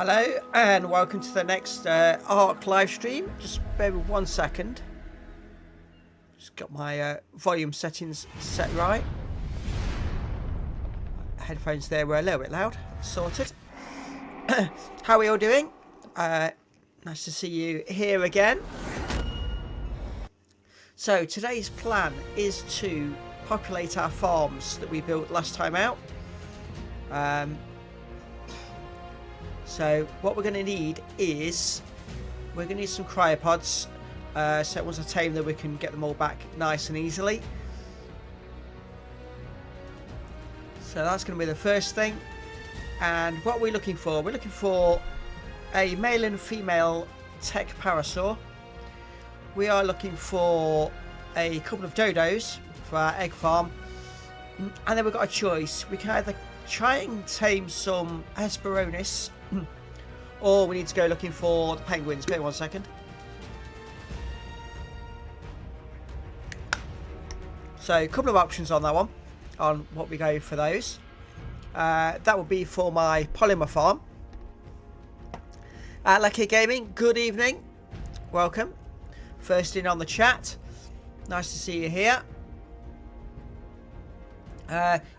Hello and welcome to the next ARK live stream. Just bear with 1 second. Just got my volume settings set right. Headphones there were a little bit loud. Sorted. How are we all doing? Nice to see you here again. So today's plan is to populate our farms that we built last time out. So what we're going to need is we're going to need some cryopods. So once I tame them, we can get them all back nice and easily. So that's going to be the first thing. And what are we looking for? We're looking for a male and female tech parasaur. We are looking for a couple of dodos for our egg farm. And then we've got a choice. We can either try and tame some Hesperornis, or we need to go looking for the penguins. Wait 1 second. So a couple of options on that one, on what we go for those. That would be for my polymer farm. Lucky Gaming, good evening. Welcome. First in on the chat. Nice to see you here.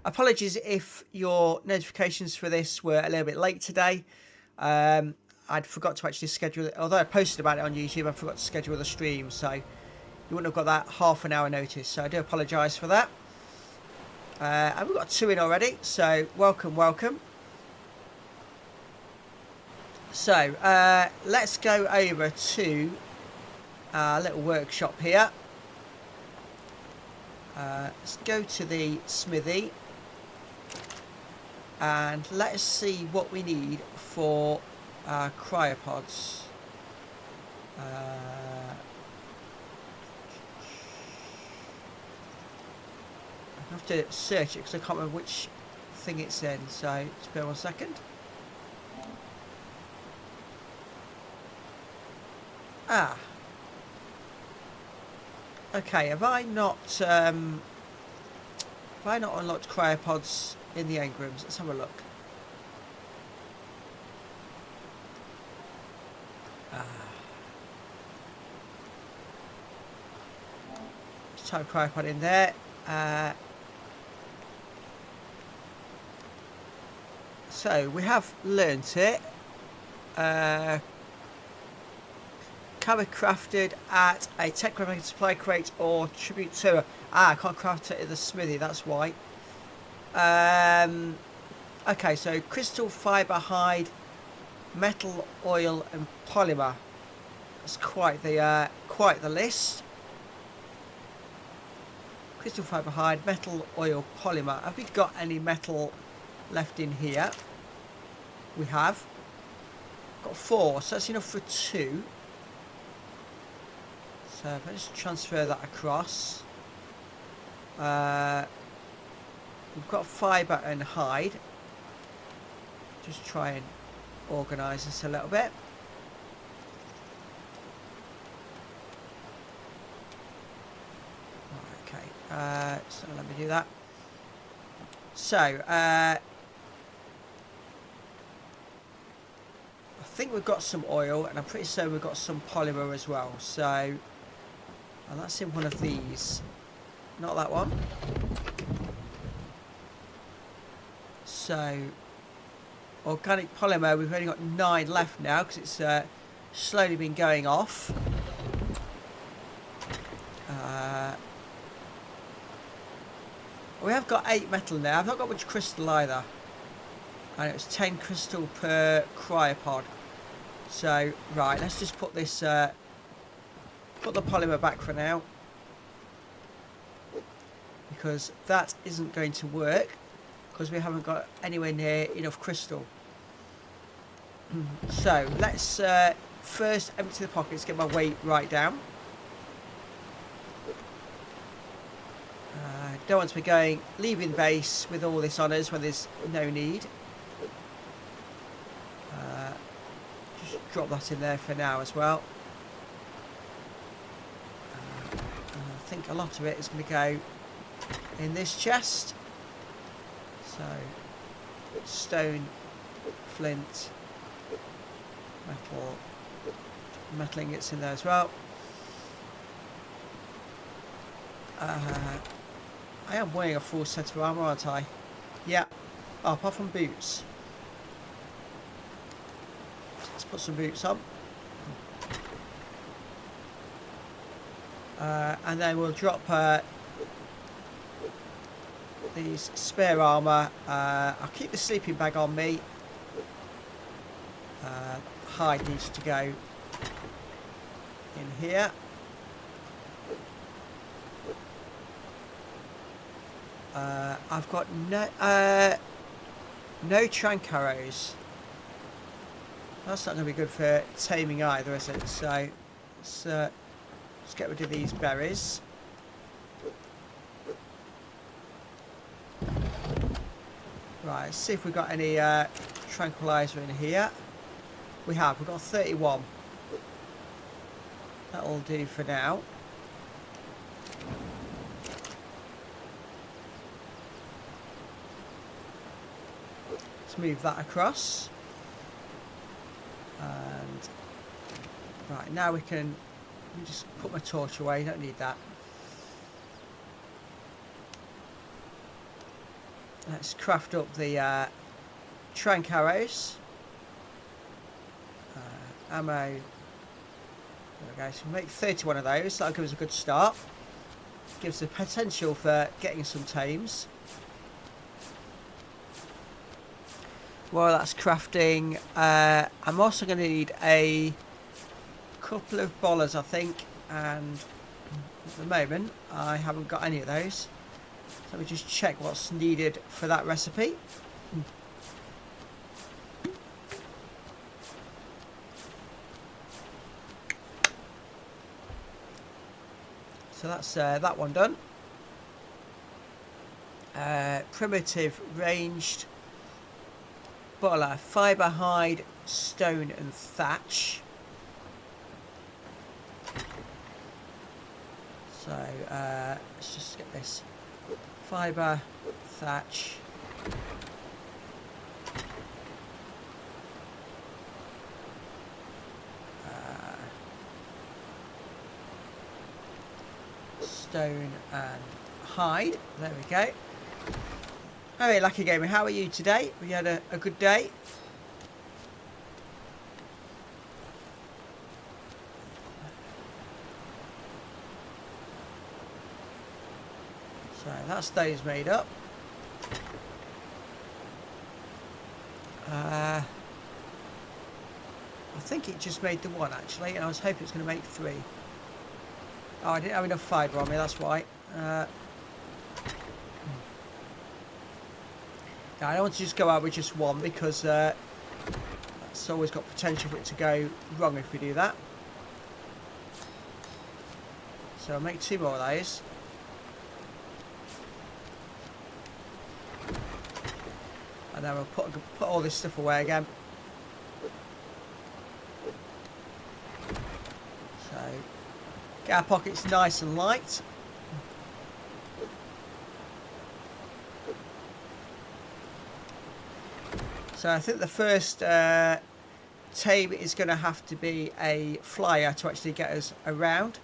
Apologies if your notifications for this were a little bit late today. I'd forgot to actually schedule it, although I posted about it on YouTube. I forgot to schedule the stream, so you wouldn't have got that half an hour notice, so I do apologise for that. And we've got 2 in already, so welcome. So let's go over to our little workshop here. Let's go to the smithy and let's see what we need for our cryopods. I have to search it because I can't remember which thing it's in, so just bear 1 second. Okay, have I not unlocked cryopods in the engrams? Let's have a look. Let's type cryopod in there. So we have learnt it. Can be crafted at a tech crafting supply crate or tribute to. I can't craft it at the smithy, that's why. Okay, so crystal, fibre, hide, metal, oil, and polymer. That's quite the list. Crystal, fibre, hide, metal, oil, polymer. Have we got any metal left in here? We have. Got 4, so that's enough for 2. So if I just transfer that across, we've got fibre and hide. Just try and organise this a little bit. Okay, so let me do that. So I think we've got some oil, and I'm pretty sure we've got some polymer as well. So. And that's in one of these, not that one. So, organic polymer, we've only got 9 left now because it's slowly been going off. We have got 8 metal now. I've not got much crystal either. And it's 10 crystal per cryopod. So, right, let's just put this... put the polymer back for now, because that isn't going to work because we haven't got anywhere near enough crystal. So let's first empty the pockets, get my weight right down. Don't want to be leaving base with all this on us when there's no need. Just drop that in there for now as well. I think a lot of it is going to go in this chest. So stone, flint, Metal ingots in there as well. I am wearing a full set of armour, aren't I? Yeah. Oh, apart from boots. Let's put some boots on. And then we'll drop these spare armour. I'll keep the sleeping bag on me. Hide needs to go in here. I've got no trank arrows. That's not going to be good for taming either, is it? So let's get rid of these berries. Right, let's see if we've got any tranquilizer in here. We've got 31. That'll do for now. Let's move that across. And right, now we can just put my torch away, don't need that. Let's craft up the trank arrows. Ammo. There we go. So we'll make 31 of those. That'll give us a good start. Gives the potential for getting some tames. While that's crafting, I'm also going to need a couple of bollers, I think, and at the moment I haven't got any of those. So let me just check what's needed for that recipe. So that's that one done. Primitive ranged boiler, fibre, hide, stone and thatch. So let's just get this. Fibre, thatch. Stone and hide. There we go. Hey, Lucky Gamer, how are you today? We had a good day. So that's those made up. I think it just made the one actually, and I was hoping it's going to make 3. Oh, I didn't have enough fibre on me, that's why. Yeah, I don't want to just go out with just one because that's always got potential for it to go wrong if we do that. So I'll make 2 more of those. And then we'll put all this stuff away again. So get our pockets nice and light. So I think the first tame is going to have to be a flyer to actually get us around,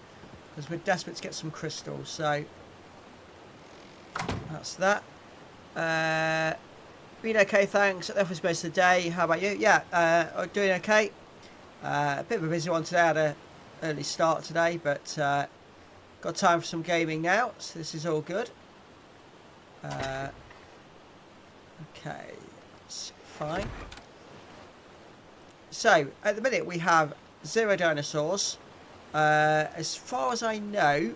because we're desperate to get some crystals. So that's that. Been okay, thanks. At the office most of the day. How about you? Yeah, doing okay. A bit of a busy one today. I had an early start today, but got time for some gaming now, so this is all good. Okay, that's fine. So at the minute we have 0 dinosaurs. As far as I know,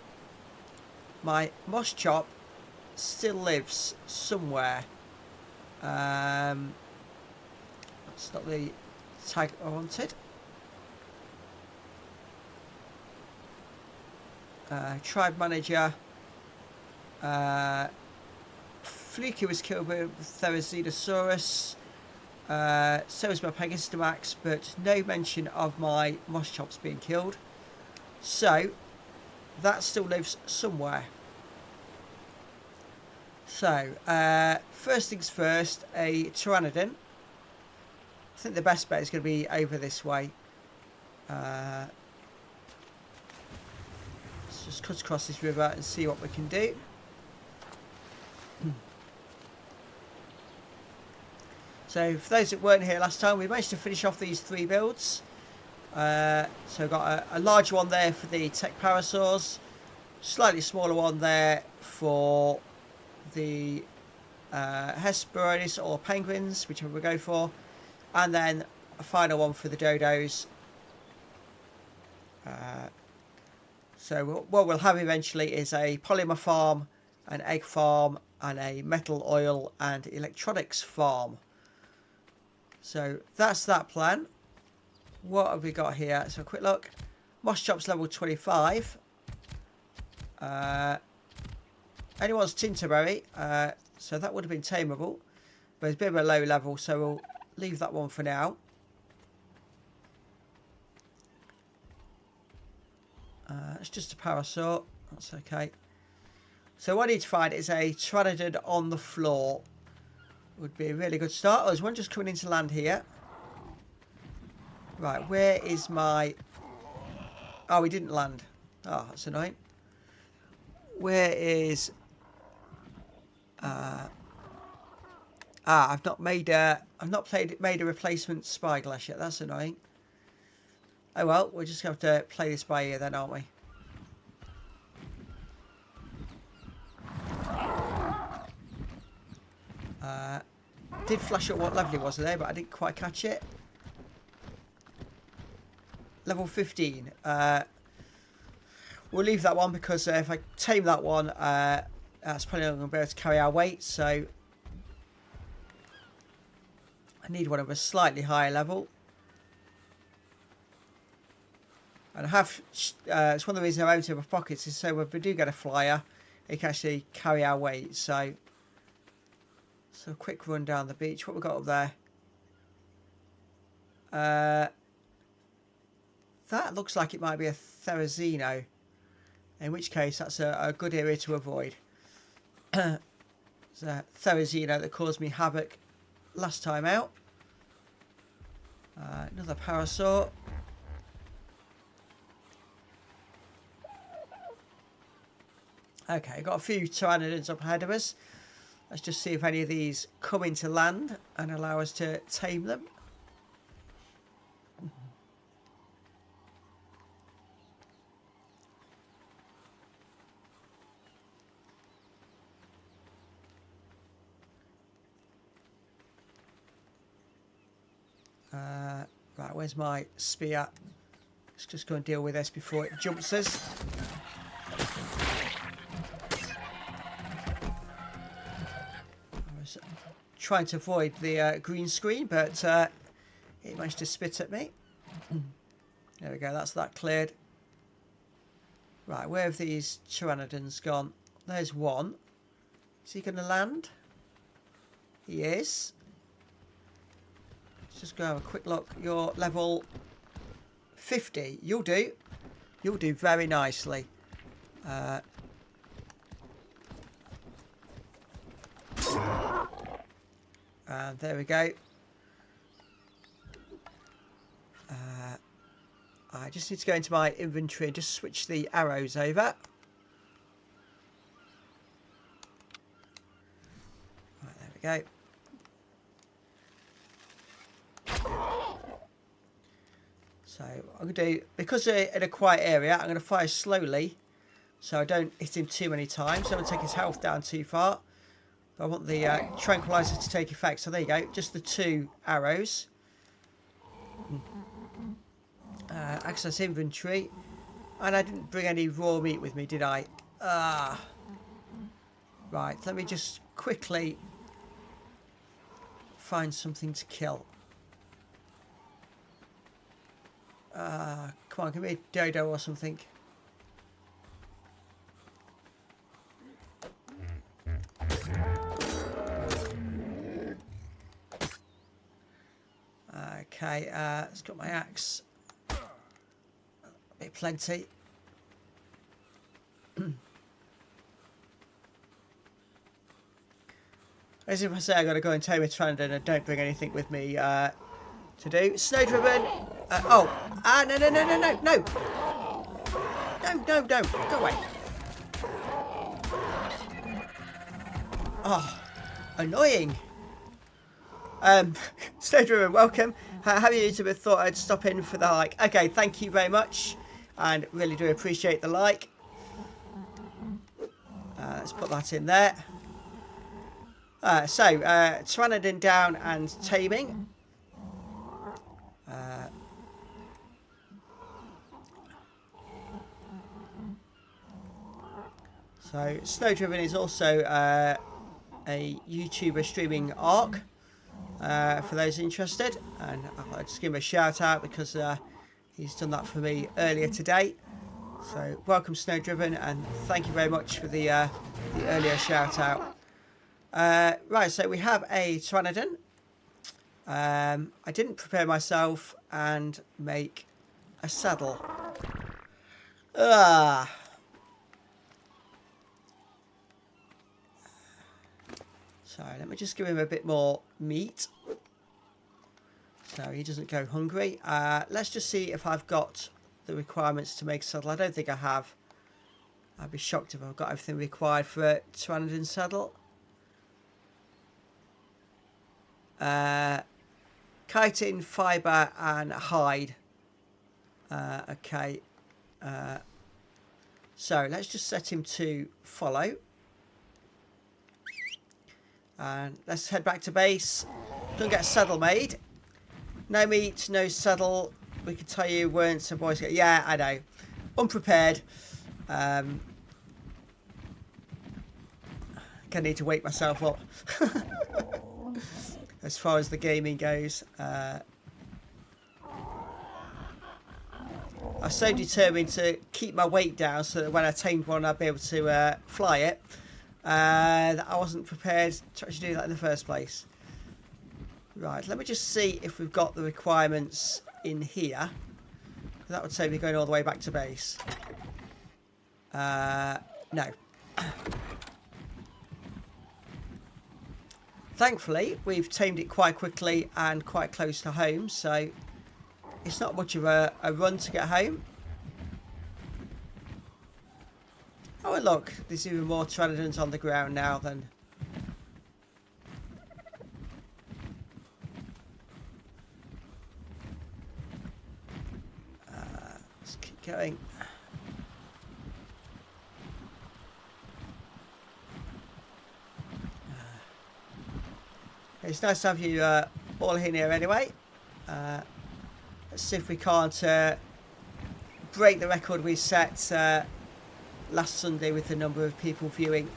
my moss chop still lives somewhere. That's not the tag I wanted. Tribe manager. Fluky was killed with Therizinosaurus. So was my Pegistamax, but no mention of my moss chops being killed. So that still lives somewhere. So first things first, a Pteranodon. think the best bet is going to be over this way. Let's just cut across this river and see what we can do. So for those that weren't here last time, we managed to finish off these 3 builds. So we've got a large one there for the tech parasaurs, slightly smaller one there for the Hesperornis or penguins, whichever we go for, and then a final one for the dodos. So what we'll have eventually is a polymer farm, an egg farm, and a metal, oil, and electronics farm. So that's that plan. What have we got here? So a quick look. Moss chops level 25. Anyone's Tinterberry. So that would have been tameable, but it's a bit of a low level, so we'll leave that one for now. It's just a parasaur. That's okay. So what I need to find is a Pteranodon on the floor. Would be a really good start. Oh, there's one just coming into land here. Right, where is my... Oh, we didn't land. Oh, that's annoying. Where is... I've not made a... made a replacement spyglass yet. That's annoying. Oh well, we're just going to have to play this by ear then, aren't we? Did flash up what level it was there, but I didn't quite catch it. Level 15. We'll leave that one because if I tame that one, that's probably not going to be able to carry our weight. So I need one of a slightly higher level. And I have, it's one of the reasons I open my pockets is so if we do get a flyer, it can actually carry our weight. So a quick run down the beach. What we got up there? That looks like it might be a Therizino. In which case, that's a good area to avoid. It's a Therizino that caused me havoc last time out. Another parasaur. Okay, got a few pteranodons up ahead of us. Let's just see if any of these come into land and allow us to tame them. Right, where's my spear? Let's just go and deal with this before it jumps us. Trying to avoid the green screen, but it managed to spit at me. There we go, that's that cleared. Right, where have these pteranodons gone? There's one. Is he going to land? He is. Let's just go have a quick look. You're level 50. You'll do. You'll do very nicely. And there we go. I just need to go into my inventory and just switch the arrows over. Right, there we go. So I'm going to do, because they're in a quiet area, I'm going to fire slowly so I don't hit him too many times. I don't take his health down too far. I want the tranquilizer to take effect. So there you go, just the 2 arrows. Access inventory. And I didn't bring any raw meat with me, did I? Right, let me just quickly find something to kill. Come on, give me a dodo or something. Okay, let's got my axe. Be plenty. As if I say I got to go and tame a pteranodon and don't bring anything with me, to do. Snowdriven. No. No. Go away. Oh, annoying. Snowdriven, welcome. How are you? Thought I'd stop in for the like. Okay, thank you very much. And really do appreciate the like. Let's put that in there. Pteranodon down and taming. So Snowdriven is also a YouTuber streaming ARK, for those interested, and I'll just give him a shout out because he's done that for me earlier today. So welcome Snowdriven, and thank you very much for the earlier shout out. Right, so we have a Pteranodon. I didn't prepare myself and make a saddle. So let me just give him a bit more meat so he doesn't go hungry. Let's just see if I've got the requirements to make a saddle. I don't think I have. I'd be shocked if I've got everything required for a Pteranodon saddle. Chitin, fibre and hide. Okay. So let's just set him to follow. And let's head back to base. Don't get a saddle made. No meat, no saddle. We could tell you weren't some boys. Yeah, I know. Unprepared. Gonna need to wake myself up. As far as the gaming goes. I'm so determined to keep my weight down so that when I tamed one I'd be able to fly it. That I wasn't prepared to actually do that in the first place. Right, let me just see if we've got the requirements in here. That would save me going all the way back to base. No. Thankfully, we've tamed it quite quickly and quite close to home, so it's not much of a run to get home. Oh, and look, there's even more Pteranodons on the ground now than... let's keep going. It's nice to have you all in here anyway. Let's see if we can't break the record we set last Sunday with the number of people viewing.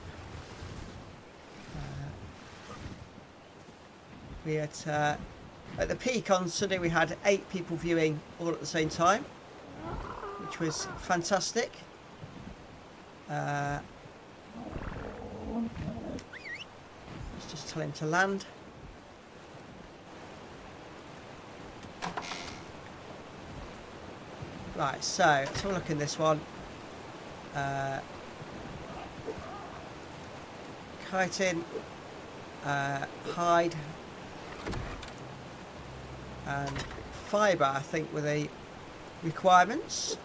We had at the peak on Sunday we had 8 people viewing all at the same time, which was fantastic. Let's just tell him to land. Right, so let's have a look in this one. Chitin, hide, and fibre, I think, were the requirements.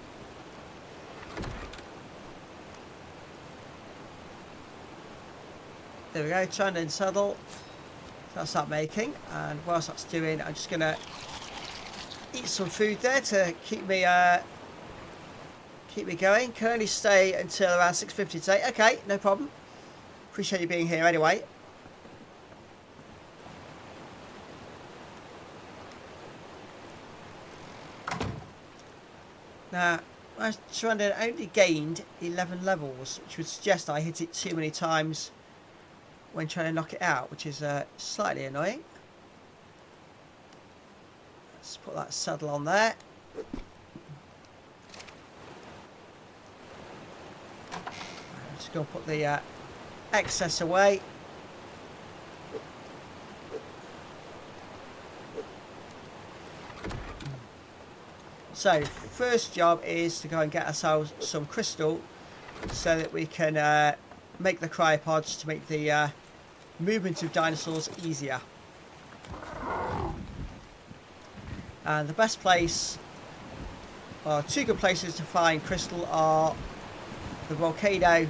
There we go, Pteranodon saddle. That's that making, and whilst that's doing, I'm just gonna eat some food there to keep me going. Can only stay until around 6:50 today. Okay, no problem. Appreciate you being here anyway. Now, my Pteranodon only gained 11 levels, which would suggest I hit it too many times when trying to knock it out, which is slightly annoying. Let's put that saddle on there. I'm just going to put the excess away. So, first job is to go and get ourselves some crystal so that we can make the cryopods to make the movement of dinosaurs easier. And the best place, or two good places to find crystal, are the volcano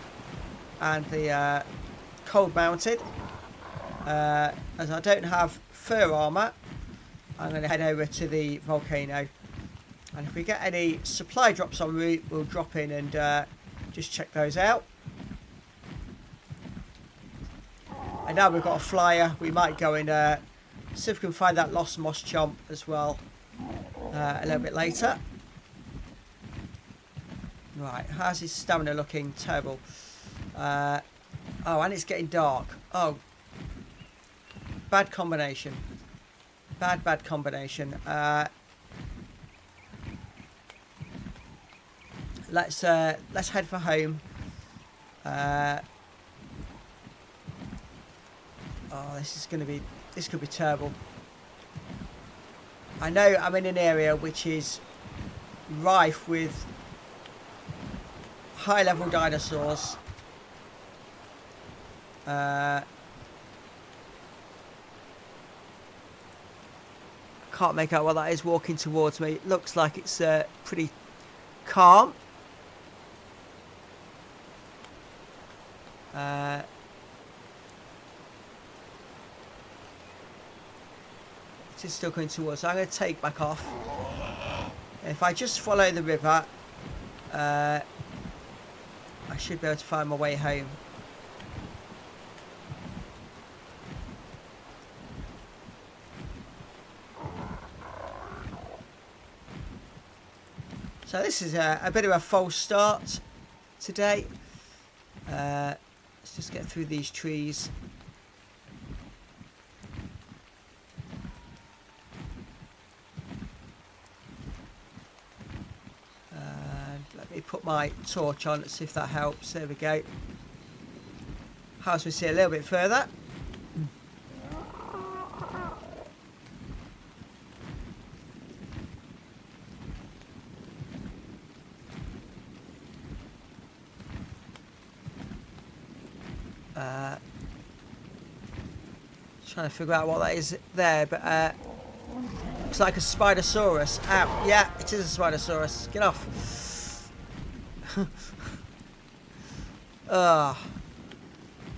and the cold mountain. As I don't have fur armor, I'm going to head over to the volcano, and if we get any supply drops en route, we'll drop in and just check those out. And now we've got a flyer, we might go and see if we can find that lost moss chomp as well a little bit later. Right, how's his stamina looking? Terrible. Oh, and it's getting dark. Oh, bad combination. Bad combination. Let's head for home. Oh, this could be terrible. I know I'm in an area which is rife with high-level dinosaurs. Can't make out what that is walking towards me. It looks like it's pretty calm. It is still coming towards. So I'm going to take back off. If I just follow the river, I should be able to find my way home. So this is a bit of a false start today. Let's just get through these trees. And let me put my torch on, let's see if that helps. There we go. As we see a little bit further. Trying to figure out what that is there, but looks like a Spinosaurus. Ow, yeah, it is a Spinosaurus. Get off.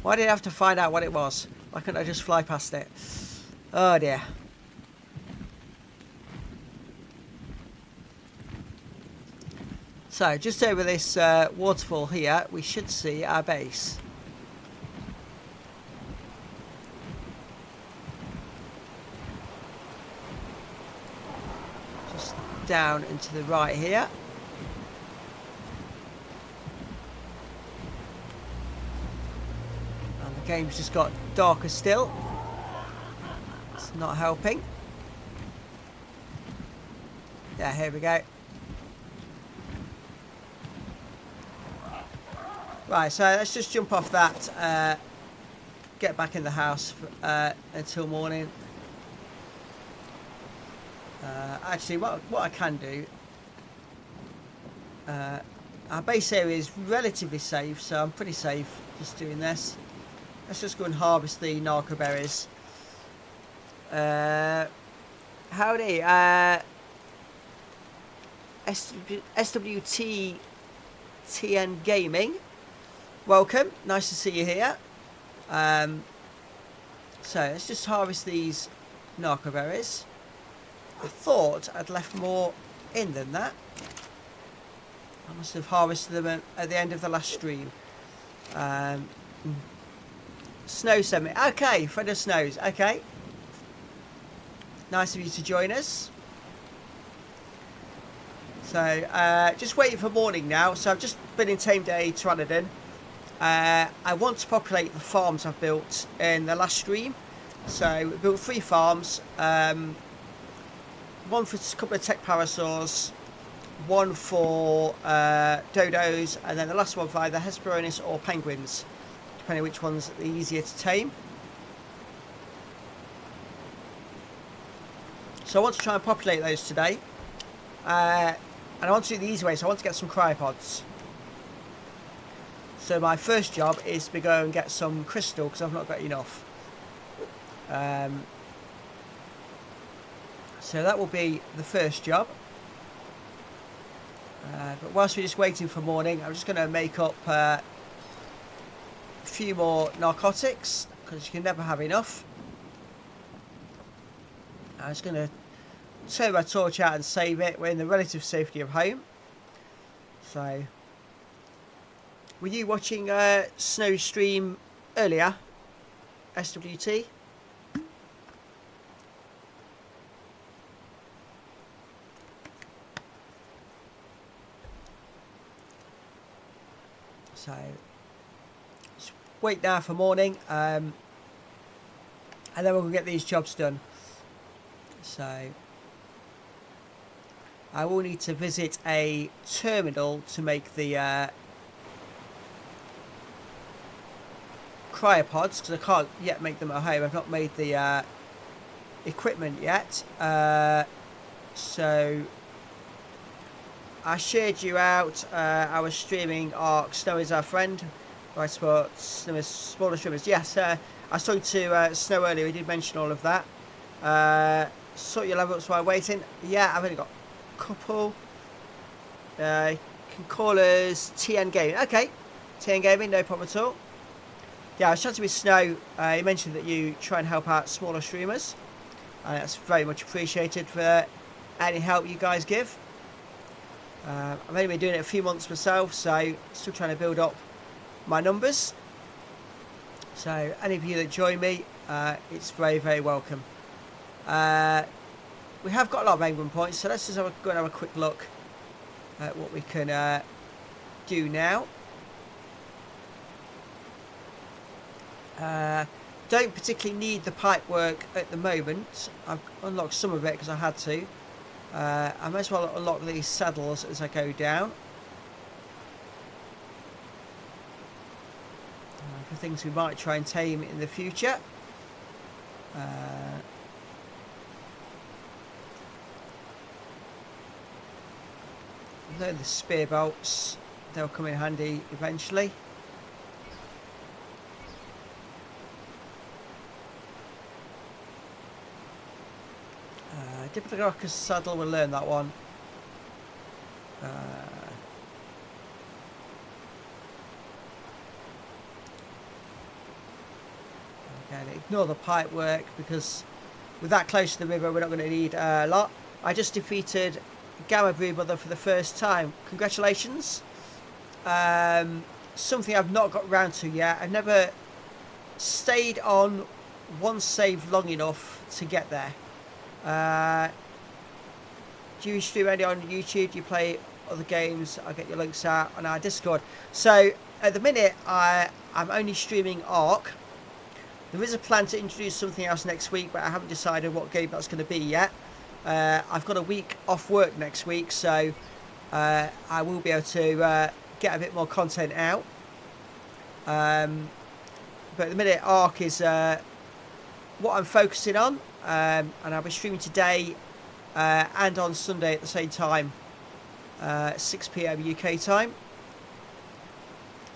Why did I have to find out what it was? Why couldn't I just fly past it? Oh dear. So, just over this waterfall here, we should see our base. Just down and to the right here. And the game's just got darker still. It's not helping. Yeah, here we go. Right, so let's just jump off that, get back in the house until morning. Actually, what I can do, our base area is relatively safe, so I'm pretty safe just doing this. Let's just go and harvest the narco berries. Howdy, SWT TN Gaming. Welcome, nice to see you here. So let's just harvest these narco berries. I thought I'd left more in than that. I must have harvested them at the end of the last stream. Snow sent me. Okay, friend of Snows. Okay. Nice of you to join us. So, just waiting for morning now. So I've just been in tamed a Pteranodon. I want to populate the farms I've built in the last stream. So we built 3 farms. One for a couple of tech parasaurs, one for dodos, and then the last one for either Hesperornis or penguins, depending which one's the easier to tame. So I want to try and populate those today. And I want to do it the easy way, so I want to get some cryopods. So my first job is to go and get some crystal, because I've not got enough. So that will be the first job. But whilst we're just waiting for morning, I'm just going to make up a few more narcotics, because you can never have enough. I'm just going to turn my torch out and save it. We're in the relative safety of home. So, were you watching Snow stream earlier, SWT? So, just wait now for morning, and then we'll get these jobs done. So, I will need to visit a terminal to make the cryopods, because I can't yet make them at home. I've not made the equipment yet. So I shared you out. I was streaming ARK. Snow is our friend. Right, sport. Snow is smaller streamers. Yes, I was talking to Snow earlier. We did mention all of that. Sort your level ups while waiting. Yeah, I've only got a couple. You can call us TN Gaming. Okay, TN Gaming, no problem at all. Yeah, I was chatting with Snow. He mentioned that you try and help out smaller streamers, and that's very much appreciated for any help you guys give. I've only been doing it a few months myself, so still trying to build up my numbers. So any of you that join me, it's very, very welcome. We have got a lot of England points, so let's just go and have a quick look at what we can do now. Don't particularly need the pipe work at the moment. I've unlocked some of it because I had to. I might as well unlock these saddles as I go down. For things we might try and tame in the future. Learn the spear bolts. They'll come in handy eventually. Diplodocus saddle, we'll learn that one. Again, ignore the pipe work, because with that close to the river, we're not going to need a lot. I just defeated Gamma Broodmother for the first time. Congratulations. Something I've not got round to yet. I've never stayed on one save long enough to get there. Do you stream only on YouTube? Do you play other games? I'll get your links out on our Discord. So at the minute, I'm only streaming ARK. There is a plan to introduce something else next week, but I haven't decided what game that's going to be yet. I've got a week off work next week, so I will be able to get a bit more content out. But at the minute, ARK is what I'm focusing on. And I'll be streaming today and on Sunday at the same time, 6 PM UK time.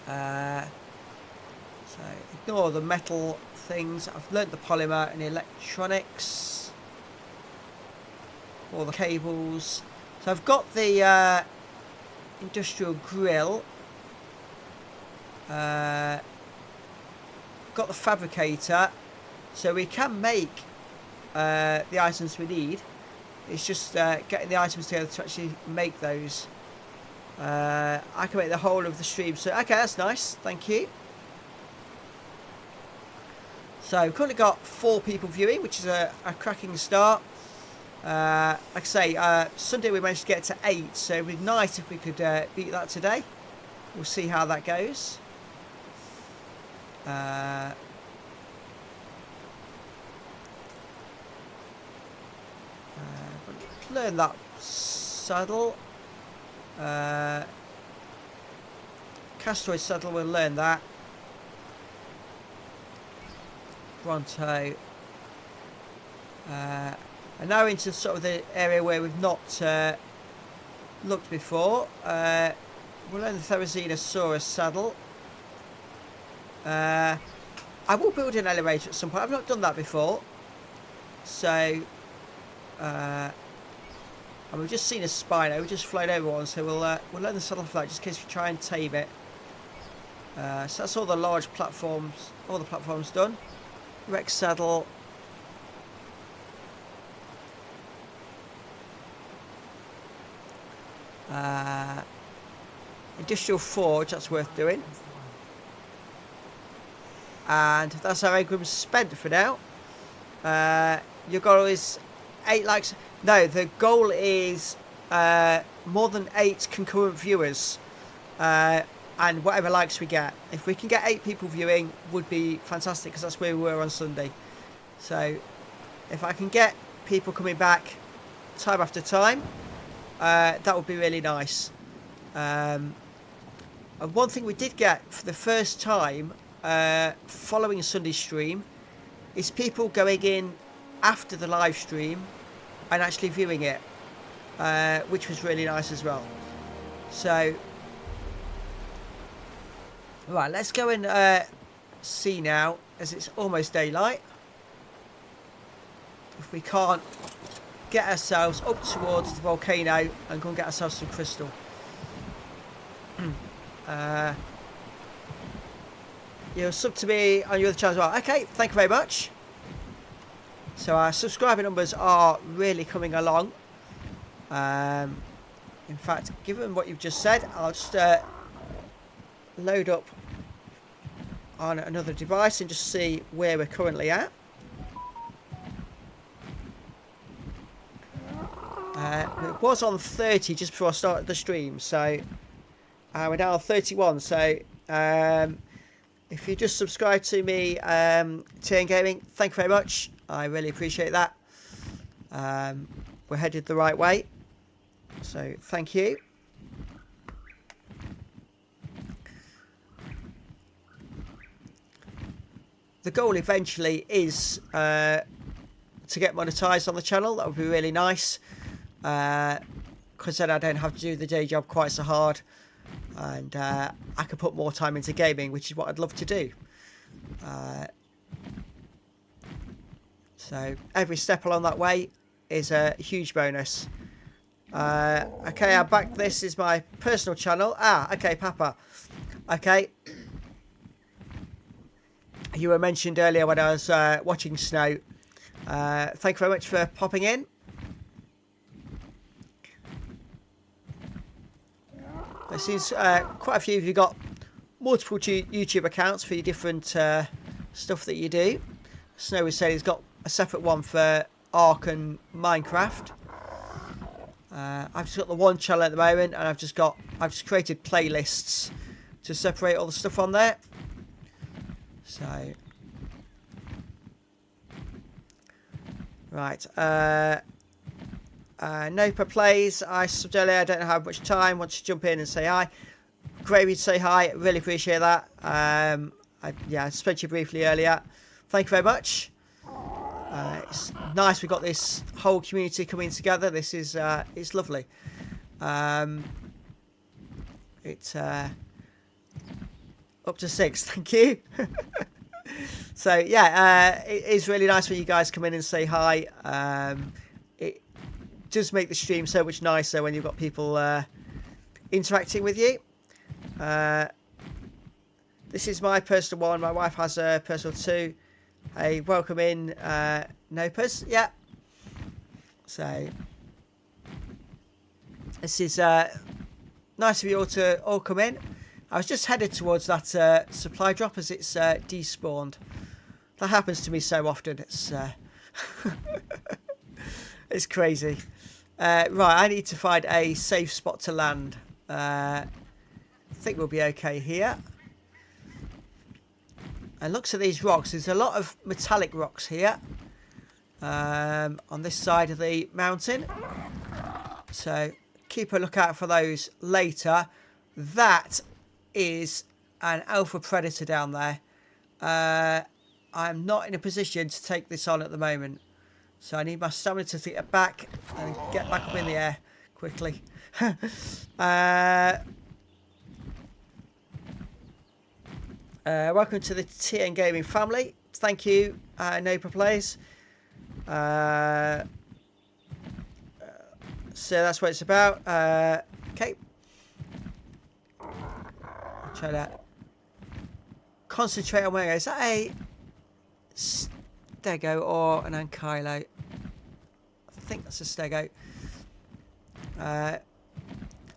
So ignore the metal things. I've learnt the polymer and electronics, all the cables. So I've got the industrial grill, got the fabricator, so we can make the items we need. It's just getting the items together to actually make those. I can make the whole of the stream, so okay, that's nice, thank you. So we've currently got 4 people viewing, which is a cracking start. Like I say, Sunday we managed to get to 8, so it'd be nice if we could beat that today. We'll see how that goes. Learn that saddle. Castoid saddle, we'll learn that. Bronto. And now into sort of the area where we've not looked before. We'll learn the Therizinosaurus saddle. I will build an elevator at some point. I've not done that before. So And we've just seen a Spino. We've just flown over one, so we'll learn the saddle for that, just in case we try and tame it. So that's all the large platforms, all the platforms done. Rex saddle. Industrial forge, that's worth doing. And that's our engrams spent for now. Your goal is 8 likes. No, the goal is more than 8 concurrent viewers. And whatever likes we get. If we can get 8 people viewing, would be fantastic, because that's where we were on Sunday. So if I can get people coming back time after time, that would be really nice. And one thing we did get for the first time following Sunday's stream is people going in after the live stream and actually viewing it, which was really nice as well. So right, let's go and see now, as it's almost daylight, if we can't get ourselves up towards the volcano and go and get ourselves some crystal. You're sub to me on your other channel as well. Okay, thank you very much. So our subscriber numbers are really coming along. In fact, given what you've just said, I'll just load up on another device and just see where we're currently at. It was on 30 just before I started the stream, so we're now on 31. So if you just subscribe to me, TN Gaming, thank you very much. I really appreciate that. We're headed the right way, so thank you. The goal eventually is to get monetized on the channel. That would be really nice, because then I don't have to do the day job quite so hard, and I can put more time into gaming, which is what I'd love to do. So every step along that way is a huge bonus. Okay, I'm back. This is my personal channel. Okay, Papa. Okay. You were mentioned earlier when I was watching Snow. Thank you very much for popping in. There seems quite a few of you got multiple YouTube accounts for your different stuff that you do. Snow was saying he's got a separate one for ARK and Minecraft. I've just got the one channel at the moment, and I've just created playlists to separate all the stuff on there. So right, Nopa plays. I subbed earlier. I don't know how much time. Want to jump in and say hi. Great of you to say hi. Really appreciate that. I spoke to you briefly earlier. Thank you very much. It's nice we've got this whole community coming together. This is it's lovely. It's up to 6. Thank you. So yeah, it is really nice when you guys come in and say hi. It does make the stream so much nicer when you've got people interacting with you. This is my personal one. My wife has a personal too. Hey, welcome in, Nopas. Yeah. So this is nice of you all to all come in. I was just headed towards that supply drop as it's despawned. That happens to me so often. It's it's crazy. Right, I need to find a safe spot to land. I think we'll be okay here. And looks at these rocks. There's a lot of metallic rocks here on this side of the mountain. So keep a lookout for those later. That is an alpha predator down there. I'm not in a position to take this on at the moment, so I need my stamina to get back and get back up in the air quickly. Welcome to the TN Gaming family. Thank you, Nopa Plays. So that's what it's about. Okay. Try to concentrate on where it goes. Is that a stego or an ankylo? I think that's a stego.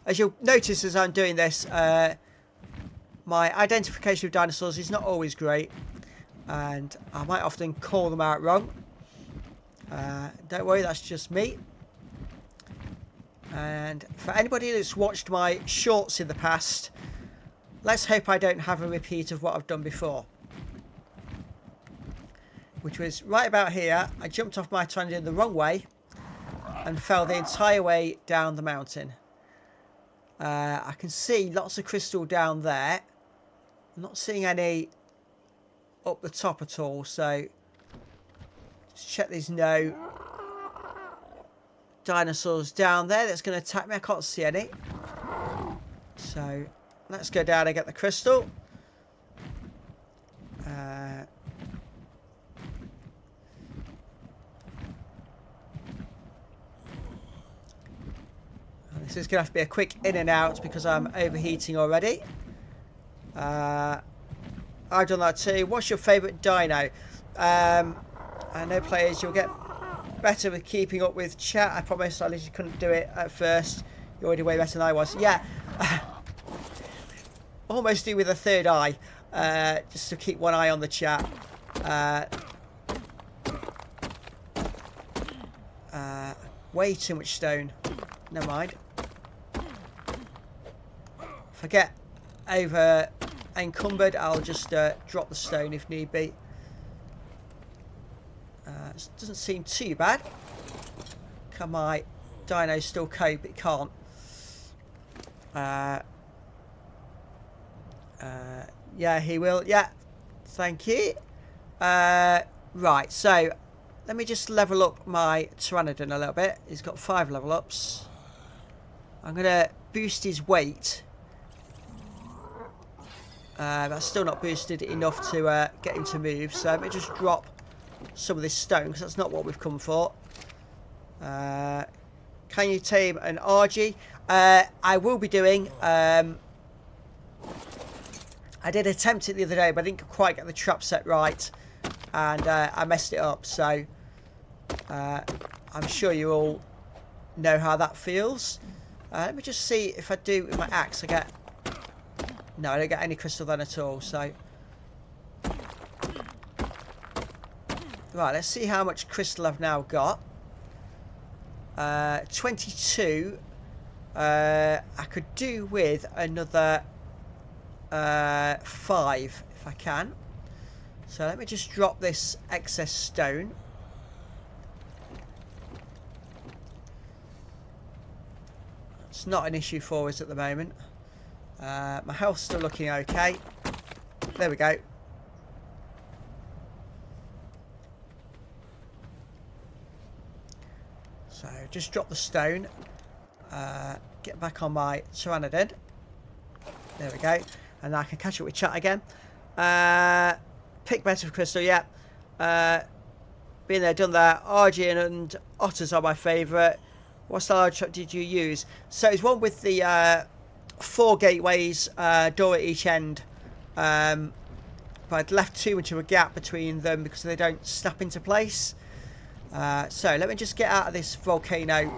As you'll notice as I'm doing this, my identification of dinosaurs is not always great, and I might often call them out wrong. Don't worry, that's just me. And for anybody that's watched my shorts in the past, let's hope I don't have a repeat of what I've done before. Which was right about here. I jumped off my tangent the wrong way and fell the entire way down the mountain. I can see lots of crystal down there. I'm not seeing any up the top at all, so just check there's no dinosaurs down there that's going to attack me. I can't see any. So let's go down and get the crystal. This is going to have to be a quick in and out because I'm overheating already. I've done that too. What's your favourite dino? I know players, you'll get better with keeping up with chat. I promise, I literally couldn't do it at first. You're already way better than I was. Yeah. Almost do with a third eye. Just to keep one eye on the chat. Way too much stone. Never mind. If I get over encumbered, I'll just drop the stone if need be. It doesn't seem too bad. Can my dino still cope? It can't. Yeah, he will. Yeah, thank you. Right, so let me just level up my Pteranodon a little bit. He's got 5 level ups. I'm going to boost his weight. That's still not boosted enough to get him to move. So let me just drop some of this stone, because that's not what we've come for. Can you tame an RG? I will be doing. I did attempt it the other day, but I didn't quite get the trap set right. And I messed it up. So I'm sure you all know how that feels. Let me just see if I do with my axe. I get... No, I don't get any crystal then at all, so... Right, let's see how much crystal I've now got. 22. I could do with another 5 if I can. So let me just drop this excess stone. It's not an issue for us at the moment. My health's still looking okay. There we go. So just drop the stone. Get back on my Pteranodon. There we go. And I can catch up with chat again. Pick better for crystal, yeah. Been there, done that. RG and otters are my favourite. What style trap did you use? So it's one with the 4 gateways, door at each end. But I'd left too much of a gap between them because they don't snap into place. So let me just get out of this volcano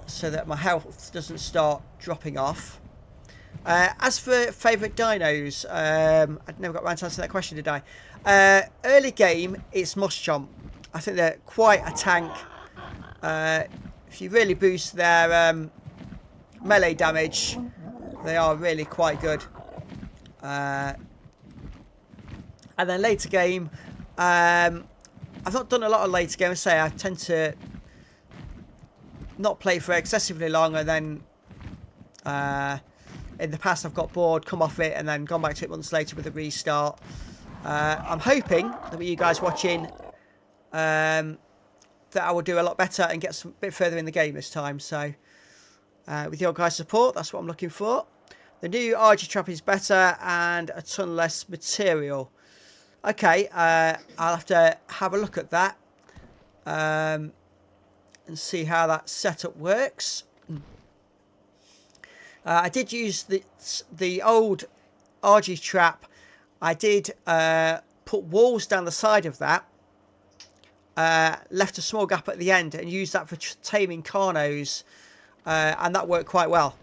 so that my health doesn't start dropping off. As for favourite dinos, I'd never got around to answer that question, did I? Early game, it's Mushchomp. I think they're quite a tank. If you really boost their melee damage, they are really quite good. And then later game, I've not done a lot of later game. I tend to not play for excessively long, and then in the past I've got bored, come off it, and then gone back to it months later with a restart. I'm hoping that with you guys watching, that I will do a lot better and get a bit further in the game this time. So with your guys' support, that's what I'm looking for. The new RG trap is better and a ton less material. Okay, I'll have to have a look at that. and see how that setup works. I did use the old RG trap. I did put walls down the side of that, left a small gap at the end, and used that for taming carnos, and that worked quite well.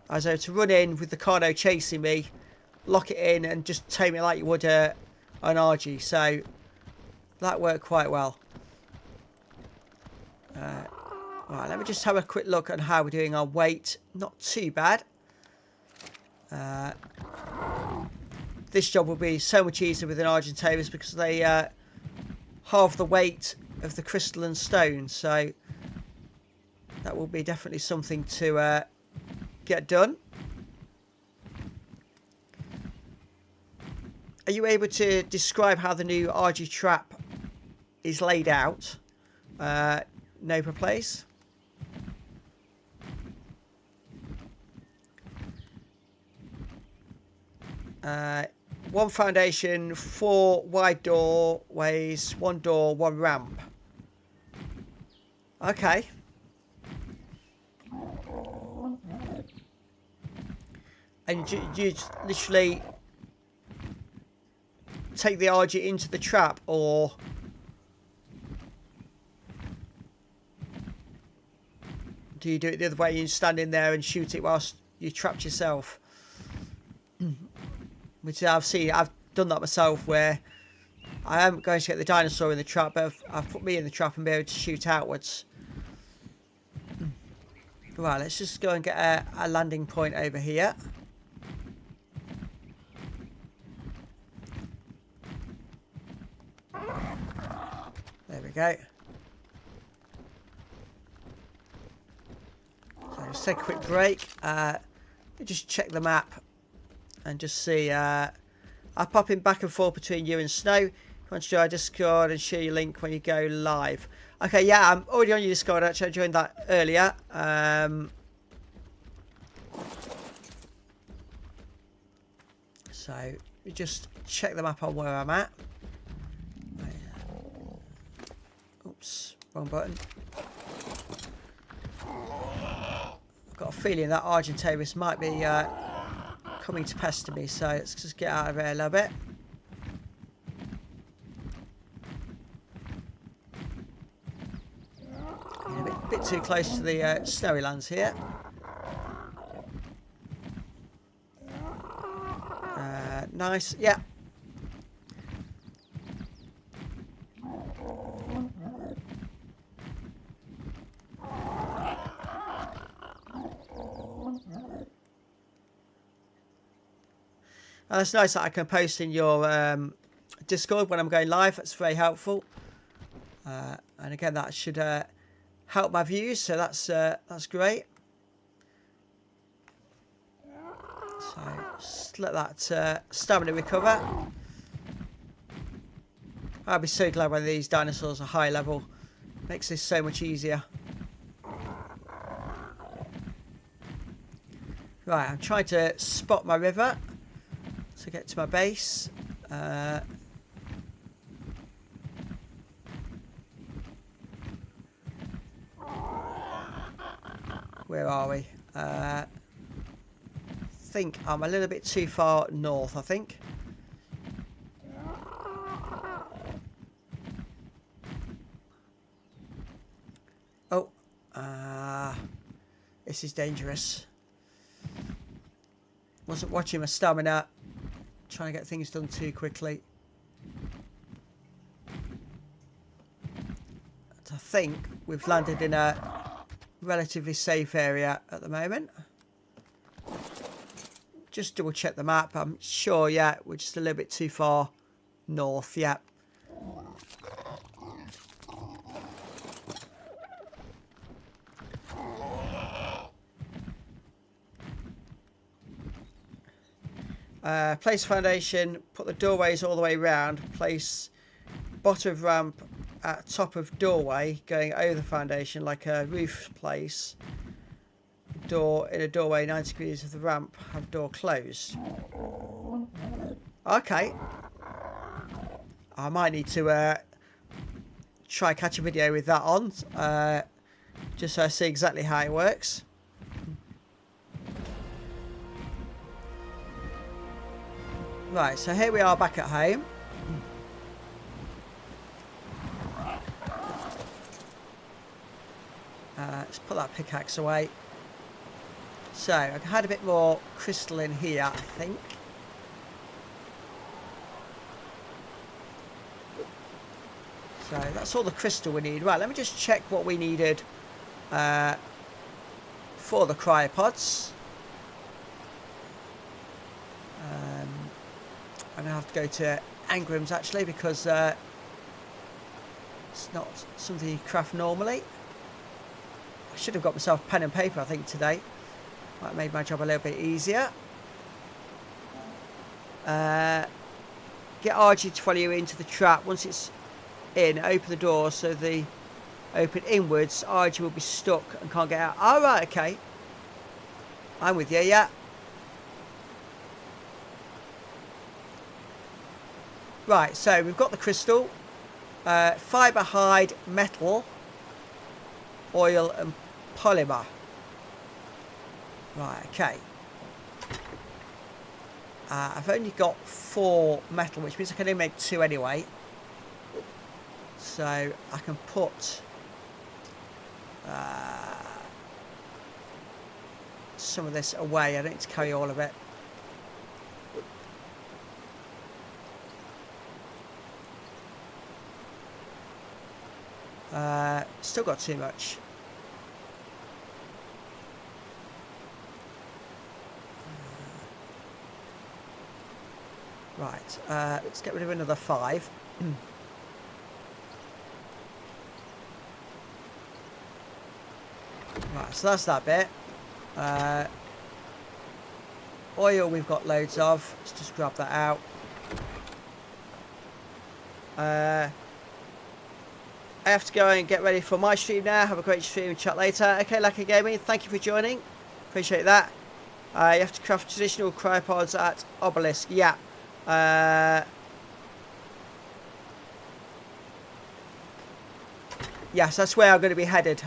I was able to run in with the carno chasing me, lock it in, and just tame it like you would an RG. So that worked quite well. Right, let me just have a quick look at how we're doing our weight. Not too bad. This job will be so much easier with an Argent tamers because they halve the weight of the crystalline stone. So that will be definitely something to get done. Are you able to describe how the new RG trap is laid out? Neighbour place. One foundation, 4 wide doorways, 1 door, 1 ramp. Okay. And you literally take the RG into the trap, or do you do it the other way? You stand in there and shoot it whilst you trapped yourself. Which I've seen, I've done that myself, where I am going to get the dinosaur in the trap, but I've put me in the trap and be able to shoot outwards. Right, let's just go and get a landing point over here. There we go. So just take a quick break. Just check the map and just see. I'll pop in back and forth between you and Snow. If you want to join our Discord and share your link when you go live. Okay, yeah, I'm already on your Discord. Actually, I joined that earlier. So we just check the map on where I'm at. Oops, wrong button. I've got a feeling that Argentavis might be coming to pester me, so let's just get out of here a little bit. A bit too close to the snowy lands here. Nice, yeah. And it's nice that I can post in your Discord when I'm going live. That's very helpful. And again, that should help my views. So that's great. So just let that stamina recover. I'll be so glad when these dinosaurs are high level. Makes this so much easier. Right, I'm trying to spot my river to get to my base. Where are we? I think I'm a little bit too far north, I think. Oh, this is dangerous. Wasn't watching my stamina. Trying to get things done too quickly. I think we've landed in a relatively safe area at the moment. Just double check the map. I'm sure, yeah, we're just a little bit too far north, yeah. Place foundation, put the doorways all the way around, place bottom of ramp at top of doorway going over the foundation like a roof place. Door in a doorway 90 degrees of the ramp, have door closed. Okay. I might need to try catch a video with that on. just so I see exactly how it works. Right, so here we are back at home. Let's put that pickaxe away. So, I had a bit more crystal in here, I think. So, that's all the crystal we need. Right, let me just check what we needed for the cryopods. I'm going to have to go to Angram's actually, because it's not something you craft normally. I should have got myself pen and paper, I think, today. Might have made my job a little bit easier. Get RG to follow you into the trap. Once it's in, open the door so the open inwards. RG will be stuck and can't get out. Oh, right, okay. I'm with you, yeah. Right, so we've got the crystal, fibre, hide, metal, oil and polymer. Right, okay. I've only got 4 metal, which means I can only make 2 anyway. So I can put some of this away. I don't need to carry all of it. Still got too much. Right, let's get rid of another 5. Right, so that's that bit. Oil we've got loads of. Let's just grab that out. I have to go and get ready for my stream now. Have a great stream and chat later. Okay, Lucky Gaming, thank you for joining. Appreciate that. You have to craft traditional cryopods at Obelisk. Yeah. Yes, that's where I'm going to be headed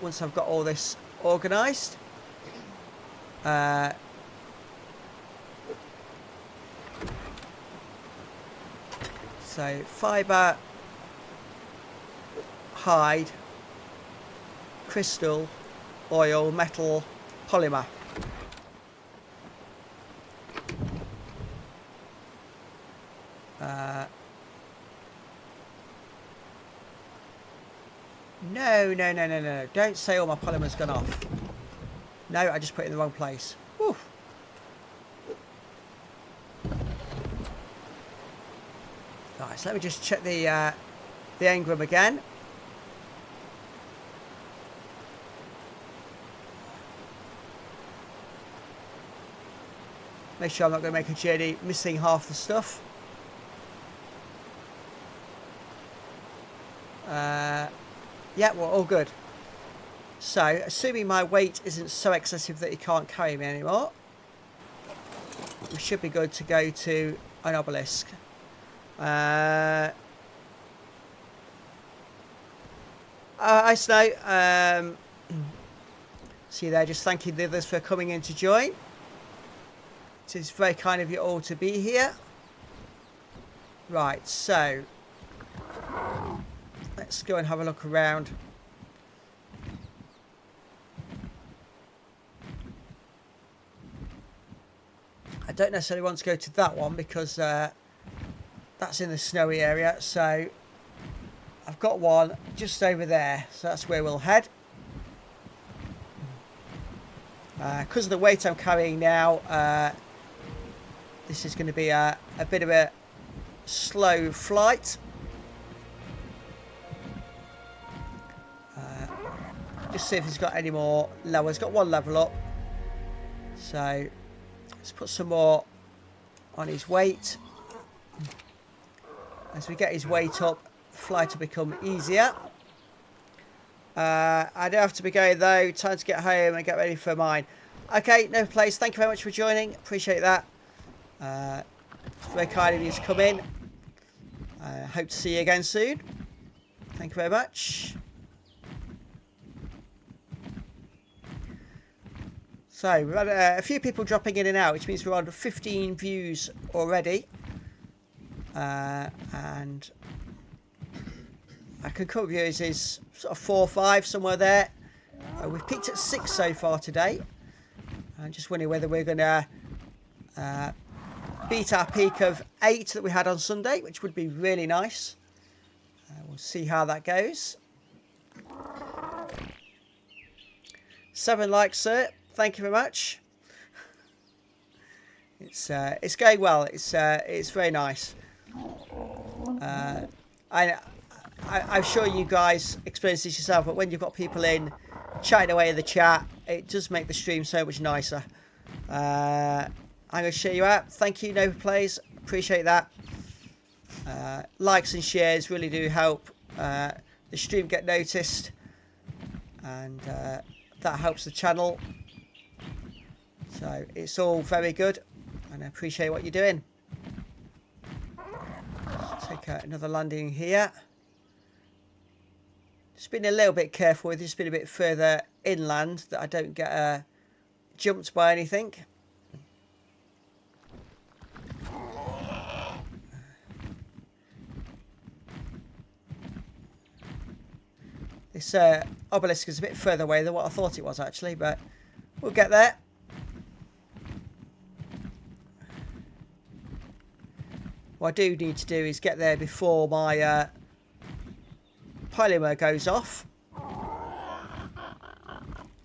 once I've got all this organised. So, fibre, hide, crystal, oil, metal, polymer. No. Don't say all my polymer's gone off. No, I just put it in the wrong place. Whew. Right, so let me just check the engram again. Make sure I'm not going to make a journey missing half the stuff. Yeah, we're all good. So, assuming my weight isn't so excessive that he can't carry me anymore, we should be good to go to an obelisk. Hi, Snow. See you there, just thanking the others for coming in to join. It is very kind of you all to be here. Right, so let's go and have a look around. I don't necessarily want to go to that one because that's in the snowy area. So I've got one just over there. So that's where we'll head. Because of the weight I'm carrying now, this is going to be a bit of a slow flight. Just see if he's got any more levels. He's got 1 level up. So let's put some more on his weight. As we get his weight up, the flight will become easier. I do have to be going though. Time to get home and get ready for mine. Okay, no place. Thank you very much for joining. Appreciate that. It's very kind of you to come in. Hope to see you again soon. Thank you very much. So we've had a few people dropping in and out, which means we're on 15 views already. And our concurrent viewers is sort of 4 or 5, somewhere there. We've peaked at 6 so far today. I'm just wondering whether we're going to beat our peak of 8 that we had on Sunday, which would be really nice. We'll see how that goes. 7 likes, sir. Thank you very much. It's going well. It's very nice. I'm sure you guys experience this yourself, but when you've got people in chatting away in the chat, it does make the stream so much nicer. I'm going to share you out. Thank you, Nova Plays. Appreciate that. Likes and shares really do help the stream get noticed, and that helps the channel. So it's all very good, and I appreciate what you're doing. Let's take another landing here. Just been a little bit careful with this, been a bit further inland that I don't get jumped by anything. This obelisk is a bit further away than what I thought it was actually, but we'll get there. What I do need to do is get there before my polymer goes off.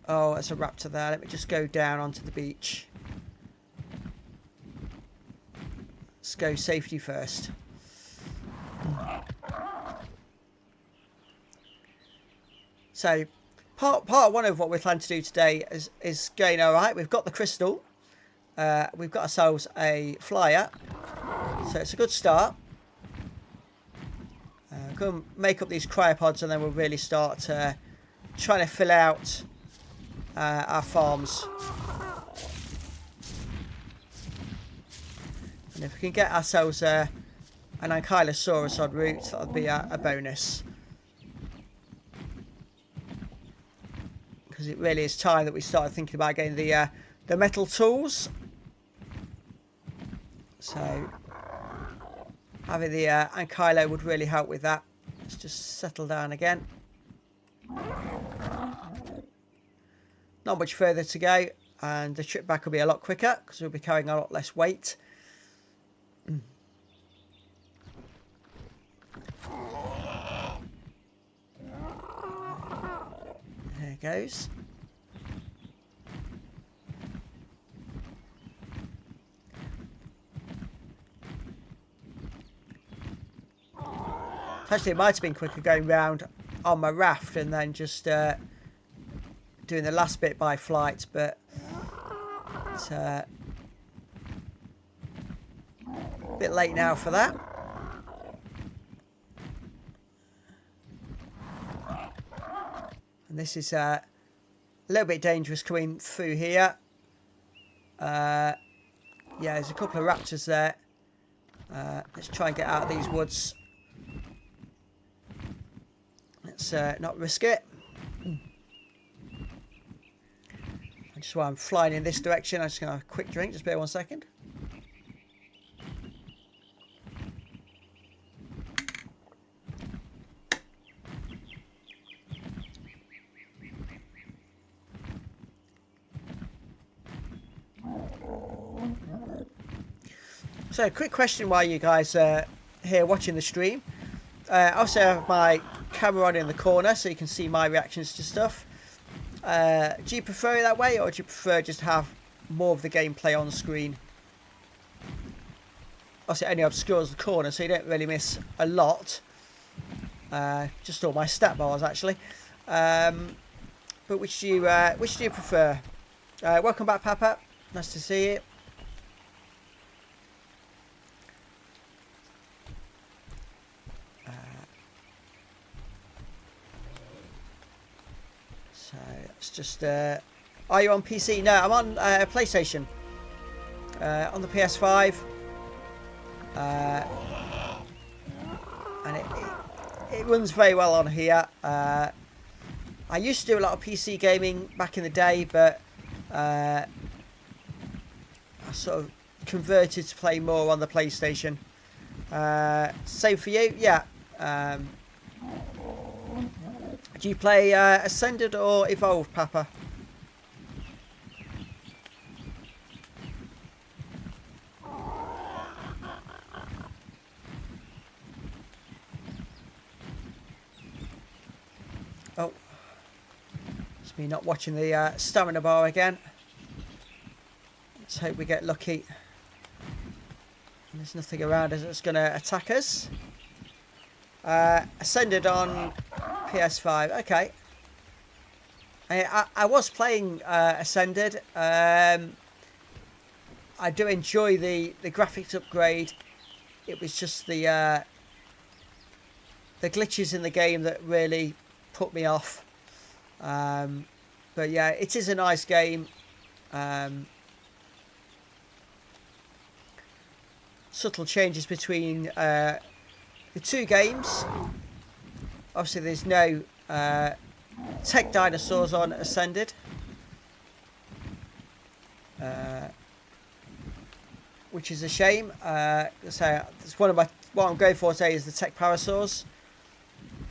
Oh, there's a raptor there. Let me just go down onto the beach. Let's go safety first. So, part one of what we're planning to do today is going all right. We've got the crystal. We've got ourselves a flyer. So it's a good start. Go and make up these cryopods, and then we'll really start trying to fill out our farms. And if we can get ourselves an Ankylosaurus en route, that'll be a bonus. Because it really is time that we started thinking about getting the metal tools. So having the Ankylo would really help with that. Let's just settle down again. Not much further to go, and the trip back will be a lot quicker because we'll be carrying a lot less weight. There it goes. Actually, it might have been quicker going round on my raft and then just doing the last bit by flight, but it's a bit late now for that. And this is a little bit dangerous coming through here. Yeah, there's a couple of raptors there. Let's try and get out of these woods. Let's not risk it. Just while I'm flying in this direction, I'm just going to have a quick drink. Just bear 1 second. So, quick question while you guys are here watching the stream. I also have my camera on in the corner so you can see my reactions to stuff. Do you prefer it that way, or do you prefer just have more of the gameplay on screen? Obviously, it only obscures the corner, so you don't really miss a lot. Just all my stat bars, actually. But which do you prefer? Welcome back, Papa. Nice to see you. So it's just. Are you on PC? No, I'm on PlayStation. On the PS5. And it runs very well on here. I used to do a lot of PC gaming back in the day, but I sort of converted to play more on the PlayStation. Same for you? Yeah. Do you play Ascended or Evolved, Papa? Oh. It's me not watching the stamina bar again. Let's hope we get lucky. There's nothing around us that's going to attack us. Ascended on PS5. Okay. I was playing Ascended. I do enjoy the graphics upgrade. It was just the glitches in the game that really put me off. But yeah, it is a nice game. Subtle changes between the two games. Obviously, there's no tech dinosaurs on Ascended, which is a shame. So it's one of my what I'm going for today is the tech parasaurs.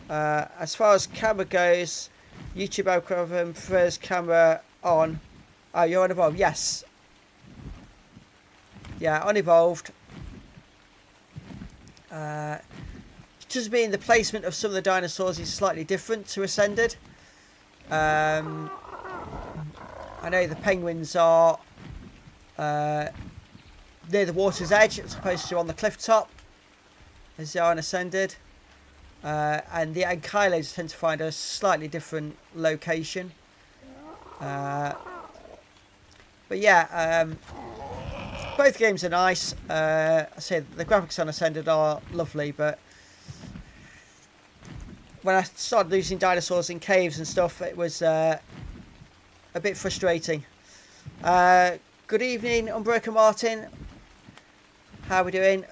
As far as camera goes, YouTube algorithm prefers camera on. Oh, you're on Evolved. Yes. Yeah, on Evolved. Just mean the placement of some of the dinosaurs is slightly different to Ascended. I know the penguins are near the water's edge as opposed to on the cliff top, as they are on Ascended. And the ankylos tend to find a slightly different location. But yeah, both games are nice. I say the graphics on Ascended are lovely, but when I started losing dinosaurs in caves and stuff, it was a bit frustrating. Good evening, Unbroken Martin. How are we doing?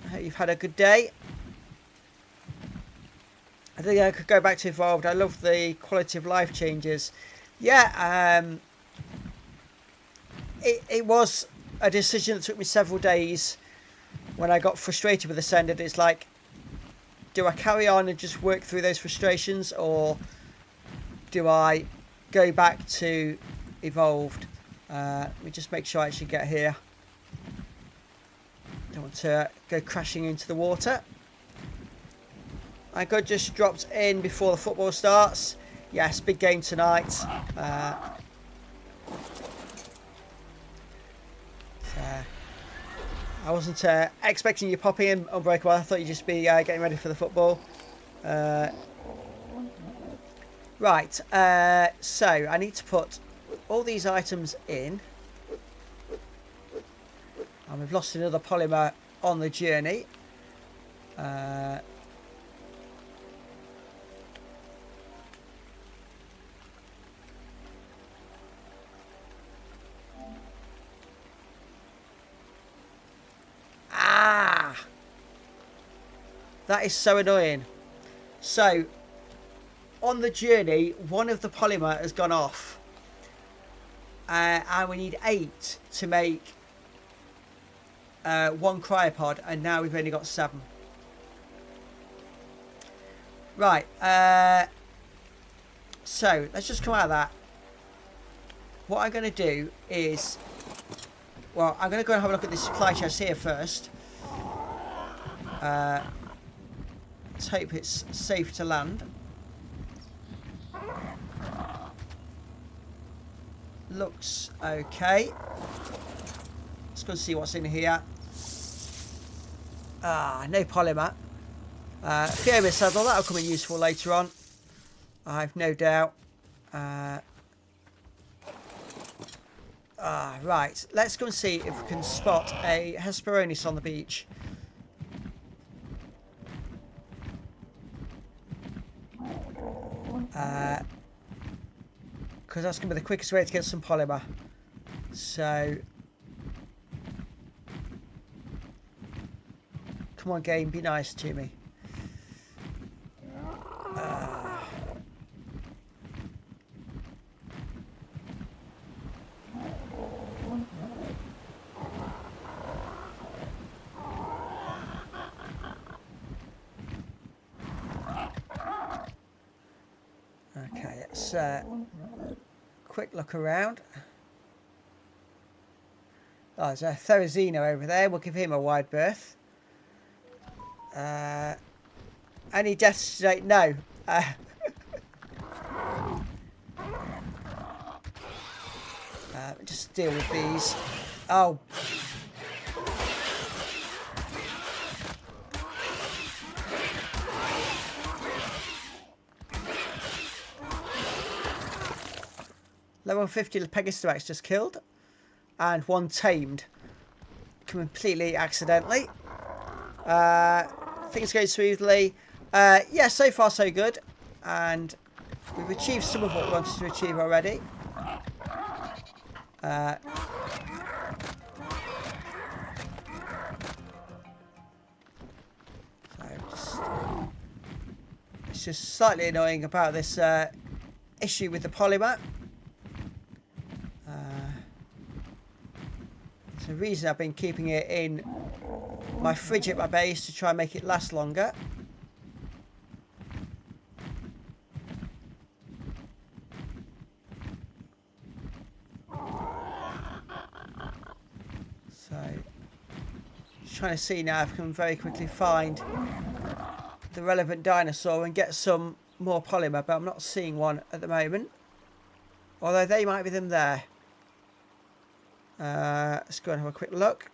Hope you've had a good day. I think I could go back to Evolved. I love the quality of life changes. Yeah, it was a decision that took me several days. When I got frustrated with Ascended, it's like, do I carry on and just work through those frustrations, or do I go back to Evolved? Let me just make sure I actually get here. Don't want to go crashing into the water. I got just dropped in before the football starts. Yes, big game tonight. So I wasn't expecting you popping in, Unbreakable. I thought you'd just be getting ready for the football. Right, so I need to put all these items in. And we've lost another polymer on the journey. That is so annoying. So, on the journey, one of the polymer has gone off. And we need 8 to make one cryopod, and now we've only got 7. Right, so let's just come out of that. What I'm going to do is, well, I'm going to go and have a look at this supply chest here first. Let's hope it's safe to land. Looks okay. Let's go and see what's in here. No polymer. Fiona saddle, that'll come in useful later on, I've no doubt. Right, let's go and see if we can spot a Hesperonychus on the beach. Because that's going to be the quickest way to get some polymer. So, come on game, be nice to me. Okay, let's quick look around. Oh, there's a Therizino over there. We'll give him a wide berth. Any deaths today? No. Just deal with these. Oh. Level 50 Lepegistomax just killed. And one tamed. Completely accidentally. Things go smoothly. Yeah, so far so good. And we've achieved some of what we wanted to achieve already. It's just slightly annoying about this issue with the polymer. There's a reason I've been keeping it in my fridge at my base to try and make it last longer. So, just trying to see now if I can very quickly find the relevant dinosaur and get some more polymer, but I'm not seeing one at the moment. Although they might be them there. Let's go and have a quick look.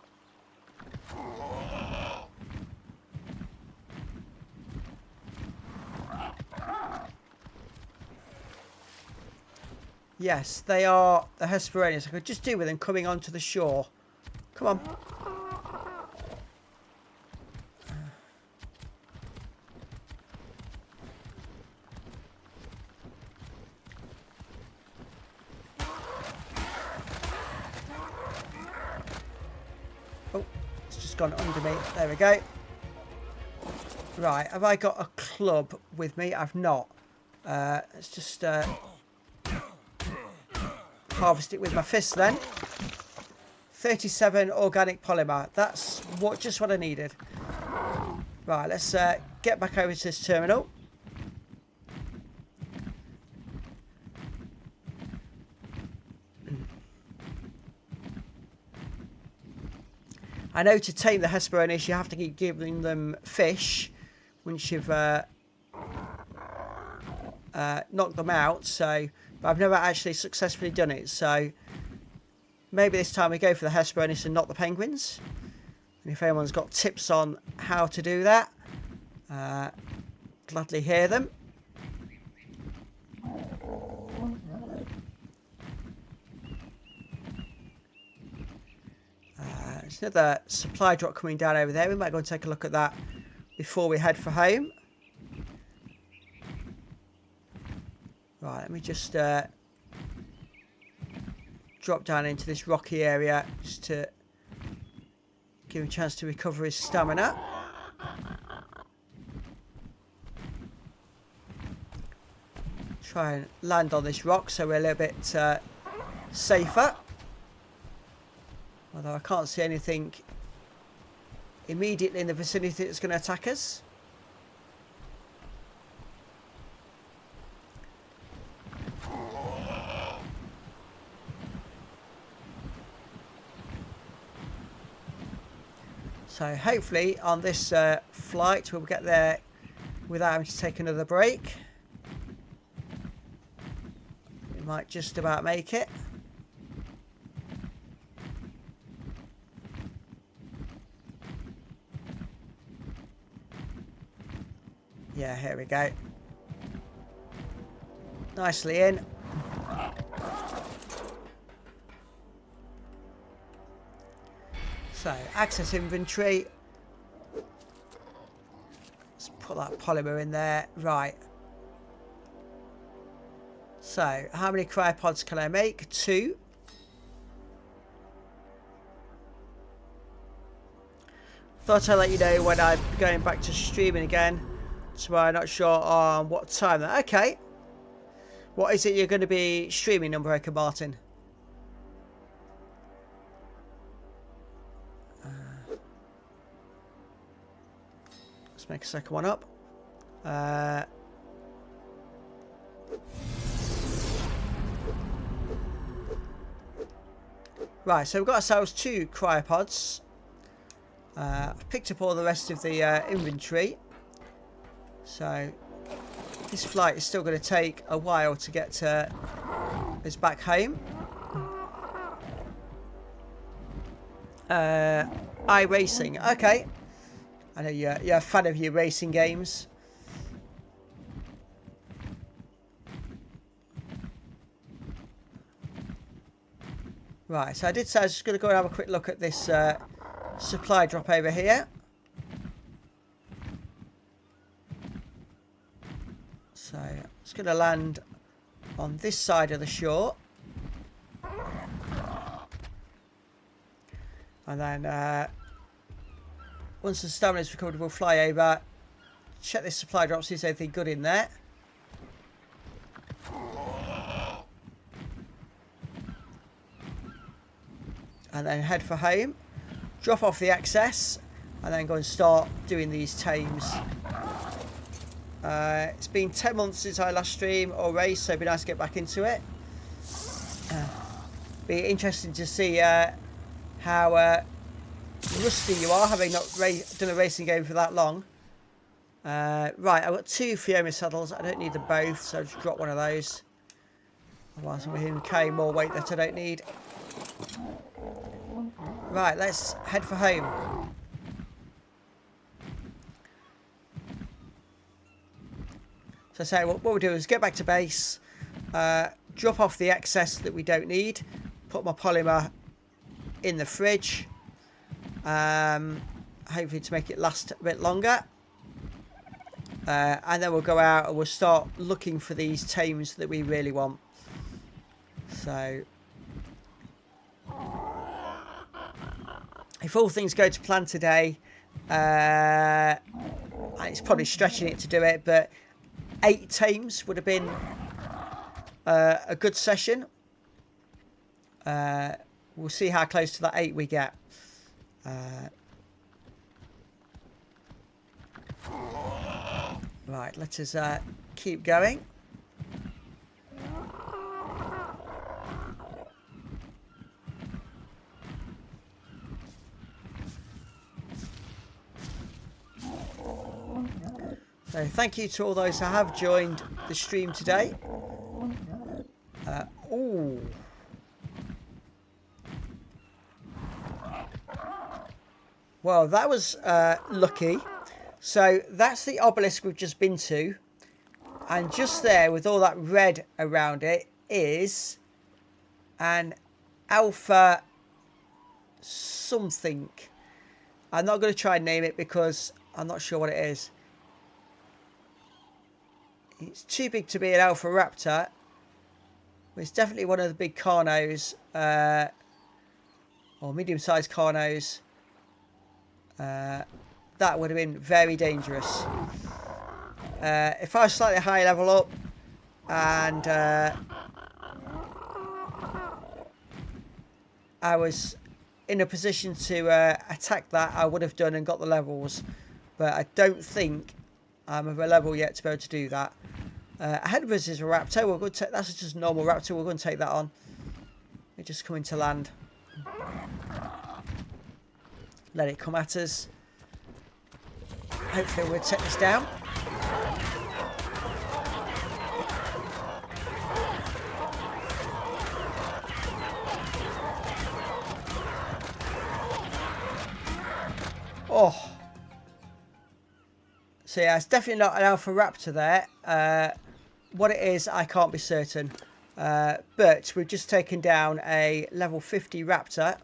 Yes, they are the Hesperonians. I could just do with them coming onto the shore. Come on. Oh, it's just gone under me. There we go. Right, have I got a club with me? I've not. Let's just harvest it with my fist then. 37 organic polymer. That's just what I needed. Right, let's get back over to this terminal. I know to tame the Hesperonians you have to keep giving them fish once you've knocked them out, so but I've never actually successfully done it, so maybe this time we go for the Hesperonians and not the penguins. And if anyone's got tips on how to do that, gladly hear them. There's another supply drop coming down over there. We might go and take a look at that before we head for home. Right, let me just drop down into this rocky area just to give him a chance to recover his stamina. Try and land on this rock so we're a little bit safer. Although I can't see anything immediately in the vicinity that's going to attack us. So hopefully on this flight we'll get there without having to take another break. We might just about make it. Yeah, here we go. Nicely in. So, access inventory. Let's put that polymer in there. Right. So, how many cryopods can I make? 2. Thought I'd let you know when I'm going back to streaming again. So I'm not sure on what time. Okay. What is it you're going to be streaming, Unbreaker Martin? Let's make a second one up. Right, so we've got ourselves 2 cryopods. I've picked up all the rest of the inventory. So this flight is still going to take a while to get us back home. iRacing, okay. I know you're a fan of your racing games. Right, so I did say I was just going to go and have a quick look at this supply drop over here. So it's going to land on this side of the shore. And then once the stamina's recovered, we'll fly over, check this supply drop, see if there's anything good in there. And then head for home, drop off the excess, and then go and start doing these tames. It's been 10 months since I last streamed or raced, so it'd be nice to get back into it. Be interesting to see how rusty you are, having not done a racing game for that long. Right, I've got 2 Fioma saddles. I don't need them both, so I'll just drop one of those. Otherwise I'm going to carry more weight that I don't need. Right, let's head for home. So I say what we'll do is get back to base, drop off the excess that we don't need, put my polymer in the fridge, hopefully to make it last a bit longer, and then we'll go out and we'll start looking for these tames that we really want. So if all things go to plan today, and it's probably stretching it to do it, but 8 tames would have been a good session. We'll see how close to that 8 we get. Right, let us keep going. So thank you to all those who have joined the stream today. Ooh. Well, that was lucky. So that's the obelisk we've just been to. And just there with all that red around it is an alpha something. I'm not going to try and name it because I'm not sure what it is. It's too big to be an alpha raptor. It's definitely one of the big carnos, or medium-sized carnos. That would have been very dangerous. If I was slightly higher level up and I was in a position to attack that, I would have done and got the levels. But I don't think I'm of a level yet to be able to do that. Ahead of us is a raptor. We're going to take, that's just a normal raptor. We're going to take that on. We're just coming to land. Let it come at us. Hopefully we'll take this down. Oh. So yeah, it's definitely not an alpha raptor there. What it is, I can't be certain. But we've just taken down a level 50 raptor.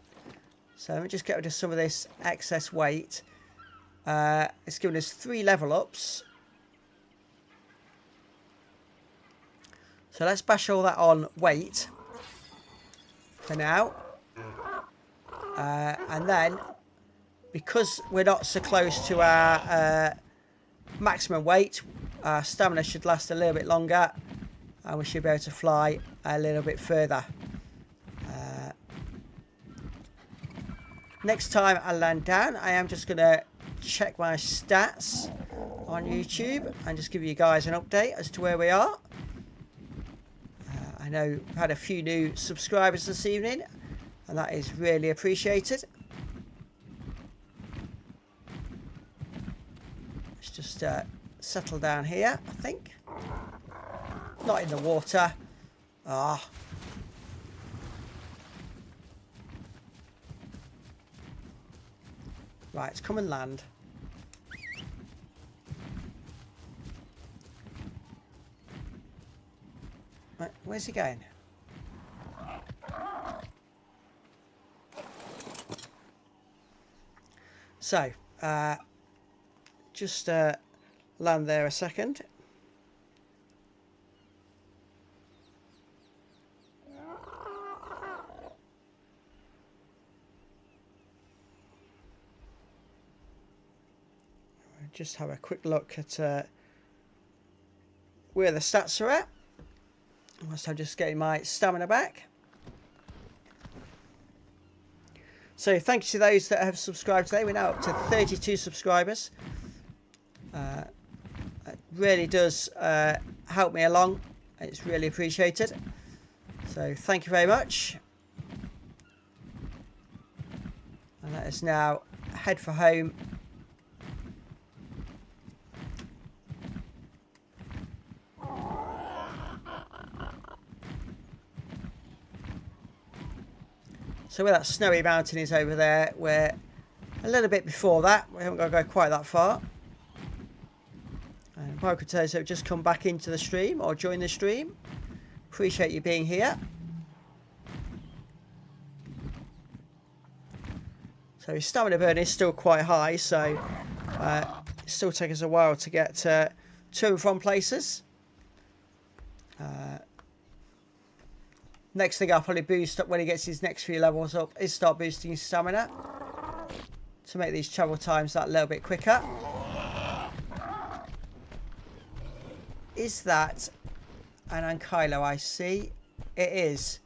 So let me just get rid of some of this excess weight. It's given us 3 level ups. So let's bash all that on weight for now. And then, because we're not so close to our maximum weight, our stamina should last a little bit longer. And we should be able to fly a little bit further. Next time I land down, I am just going to check my stats on YouTube and just give you guys an update as to where we are. I know we've had a few new subscribers this evening. and that is really appreciated. Let's just settle down here, I think. Not in the water. Ah. Right, come and land. Right, where's he going? So, just land there a second. Just have a quick look at where the stats are at. Whilst I'm just getting my stamina back. So thank you to those that have subscribed today. We're now up to 32 subscribers. It really does help me along. It's really appreciated. So thank you very much. And let us now head for home. So where that snowy mountain is over there, we're a little bit before that. We haven't got to go quite that far. And Michael says have just come back into the stream or join the stream. Appreciate you being here. So his stamina burn is still quite high, so it still takes us a while to get to and from places. Next thing I'll probably boost up when he gets his next few levels up is start boosting his stamina to make these travel times that little bit quicker. Is that an Ankylo I see? It is.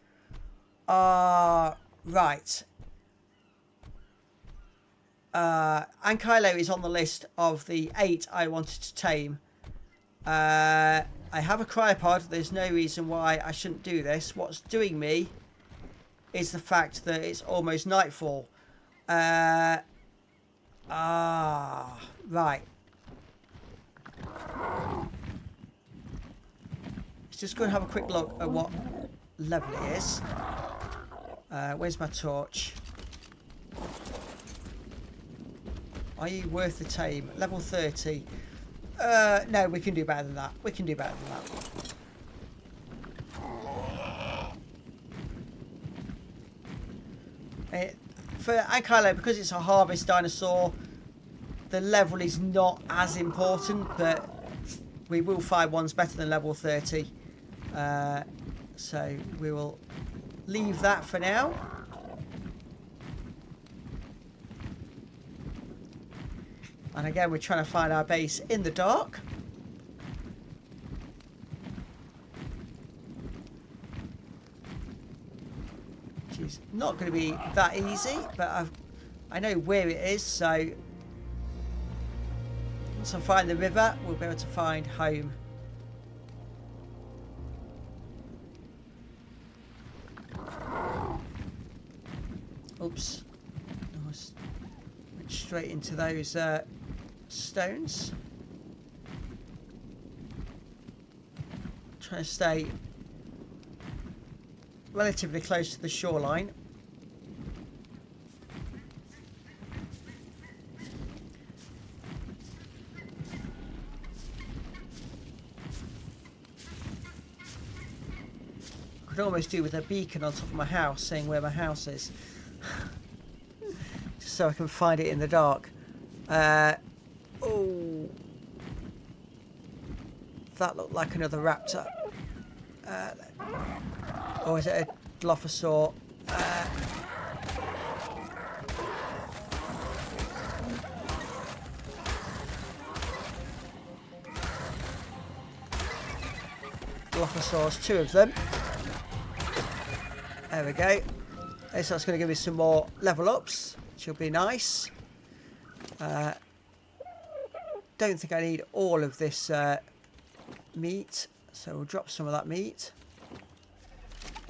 Right. Ankylo is on the list of the 8 I wanted to tame. I have a cryopod. There's no reason why I shouldn't do this. What's doing me is the fact that it's almost nightfall. Right. Let's just go and have a quick look at what level it is. Where's my torch? Are you worth the tame? Level 30. No, we can do better than that. We can do better than that. For Ankylo, because it's a harvest dinosaur, the level is not as important, but we will find ones better than level 30. So we will leave that for now. And again, we're trying to find our base in the dark. Which is not going to be that easy, but I know where it is, so once I find the river, we'll be able to find home. Oops. I went straight into those stones. Trying to stay relatively close to the shoreline. Could almost do with a beacon on top of my house saying where my house is. Just so I can find it in the dark. Oh, that looked like another raptor. Or is it a Dilophosaur? Dilophosaurs, 2 of them. There we go. This is going to give me some more level ups, which will be nice. Don't think I need all of this meat, so we'll drop some of that meat.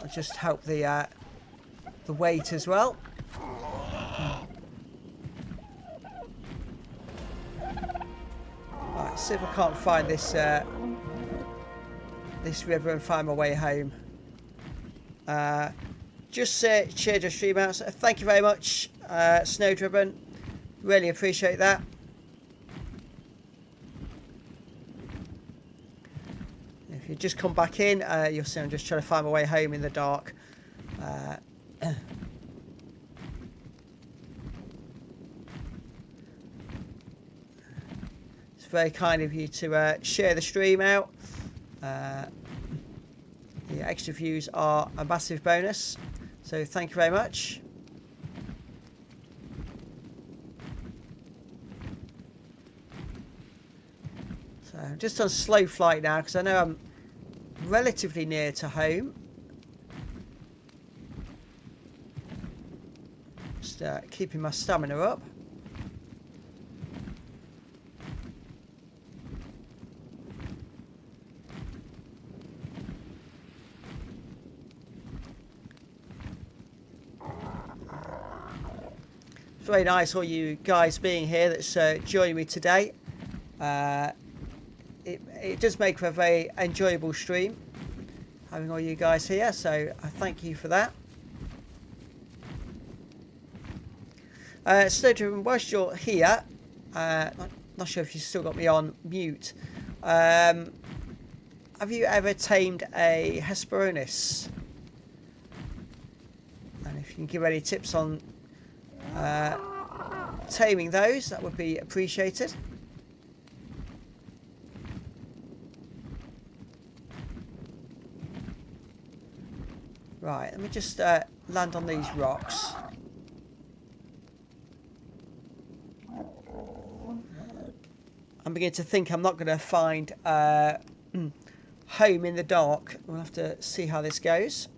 I'll just help the the weight as well. Right, see if I can't find this this river and find my way home. Just cheered your stream out. So thank you very much, Snowdriven. Really appreciate that. If you just come back in, you'll see I'm just trying to find my way home in the dark. It's very kind of you to share the stream out. The extra views are a massive bonus, so thank you very much. So I'm just on slow flight now because I know I'm relatively near to home. Just keeping my stamina up. It's very nice all you guys being here that's joining me today. It does make for a very enjoyable stream having all you guys here, so I thank you for that. Snowdriven, whilst you're here, not sure if you still got me on mute. Have you ever tamed a Hesperornis? And if you can give any tips on taming those, that would be appreciated. Right, let me just land on these rocks. I'm beginning to think I'm not going to find home in the dark. We'll have to see how this goes.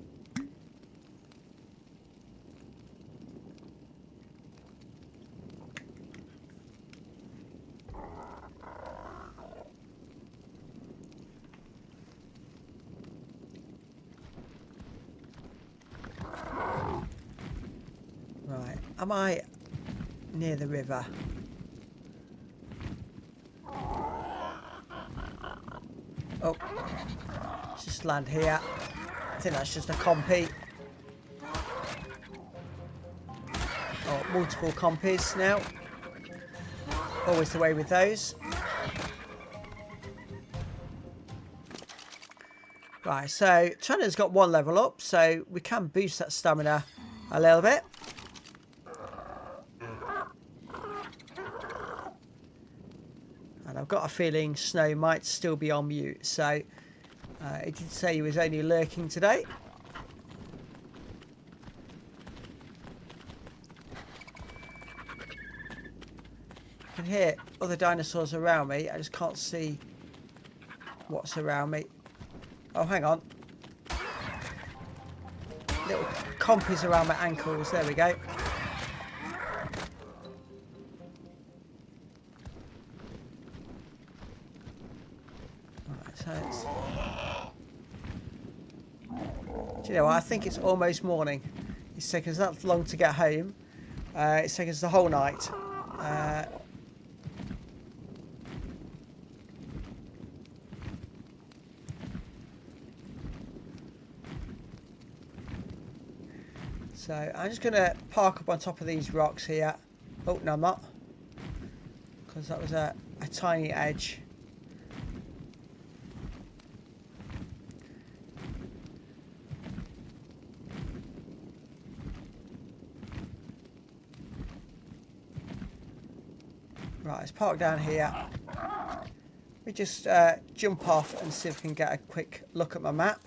Right, am I near the river? Oh, let's just land here. I think that's just a compy. Oh, multiple compies now. Always the way with those. Right, so China's got one level up, so we can boost that stamina a little bit. And I've got a feeling Snow might still be on mute, so it did say he was only lurking today. I can hear other dinosaurs around me, I just can't see what's around me. Oh, hang on. Little compies around my ankles, there we go. Do you know what? I think it's almost morning. It's taken us that long to get home. It's taken us the whole night. So I'm just going to park up on top of these rocks here. Oh, no, I'm not. Because that was a tiny edge. Right, let's park down here. We just jump off and see if we can get a quick look at my map.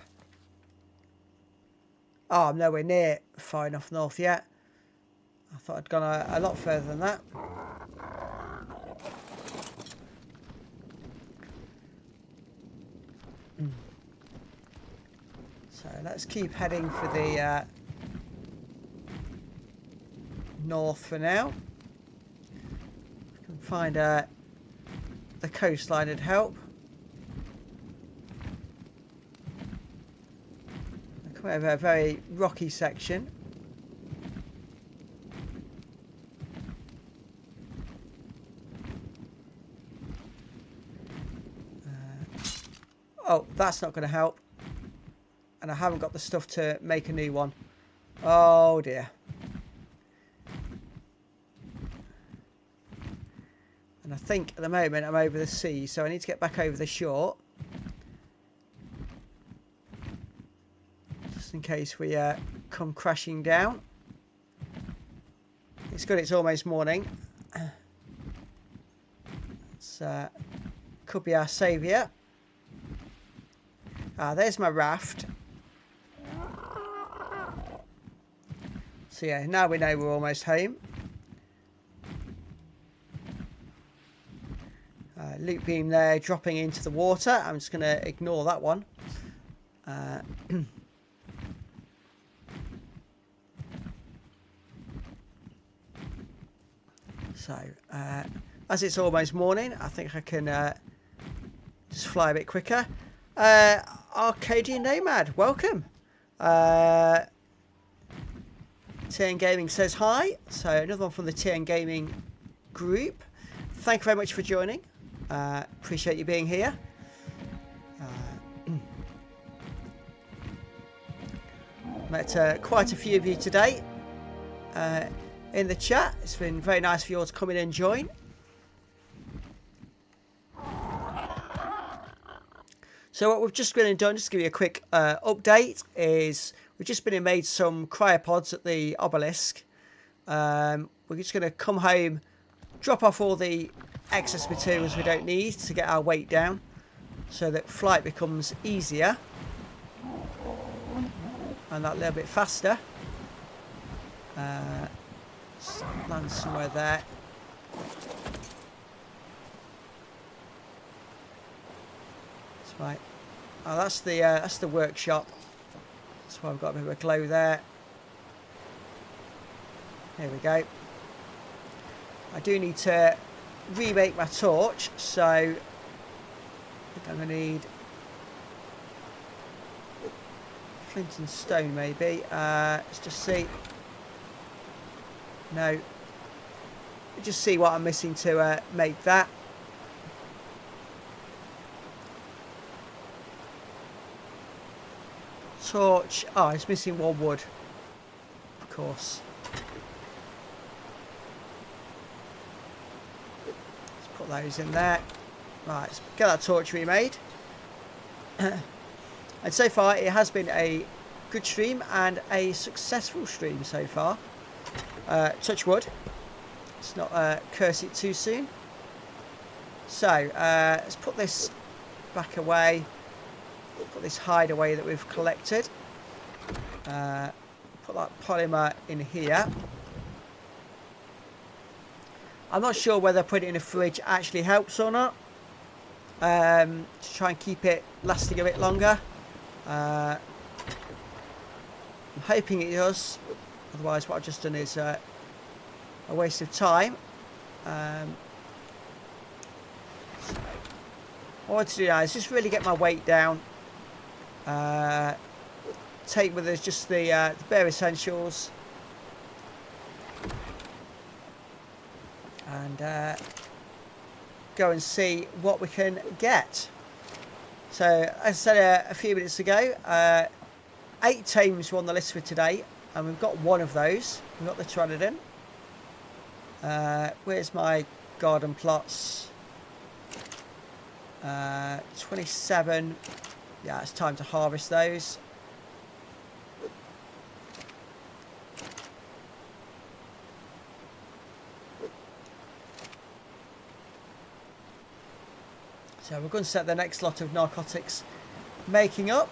Oh, I'm nowhere near far enough north yet. I thought I'd gone a lot further than that. So let's keep heading for the north for now. Find the coastline would help. Come over a very rocky section. Oh, that's not going to help. And I haven't got the stuff to make a new one. Oh dear. And I think at the moment I'm over the sea, so I need to get back over the shore. Just in case we come crashing down. It's good it's almost morning. It's, could be our saviour. Ah, there's my raft. So yeah, now we know we're almost home. Loop beam there dropping into the water. I'm just going to ignore that one. So, as it's almost morning, I think I can just fly a bit quicker. Arcadian Nomad, welcome. TN Gaming says hi. So another one from the TN Gaming group. Thank you very much for joining. Appreciate you being here. Met quite a few of you today in the chat. It's been very nice for you all to come in and join. So what we've just been and done, just to give you a quick update, is we've just been and made some cryopods at the obelisk. We're just going to come home, drop off all the excess materials we don't need to get our weight down, so that flight becomes easier and that little bit faster. Land somewhere there. That's right. Oh, that's the workshop. That's why I've got a bit of a glow there. Here we go. I do need to remake my torch, so I think I'm going to need flint and stone maybe. Let's just see. No. Just see what I'm missing to make that. Torch. Oh, it's missing one wood. Of course. Let's put those in there. Right, let's get that torch remade. And so far it has been a good stream and a successful stream so far. Touch wood. Let's not curse it too soon. So let's put this back away. Put this hide away that we've collected. Put that polymer in here. I'm not sure whether putting it in a fridge actually helps or not. To try and keep it lasting a bit longer. I'm hoping it does. Otherwise what I've just done is a waste of time. So what I want to do now is just really get my weight down. Take with us just the bare essentials. And go and see what we can get. So as I said a few minutes ago, 8 tames were on the list for today, and we've got one of those. We've got the Pteranodon. Where's my garden plots? 27. Yeah, it's time to harvest those. So we're going to set the next lot of narcotics making up.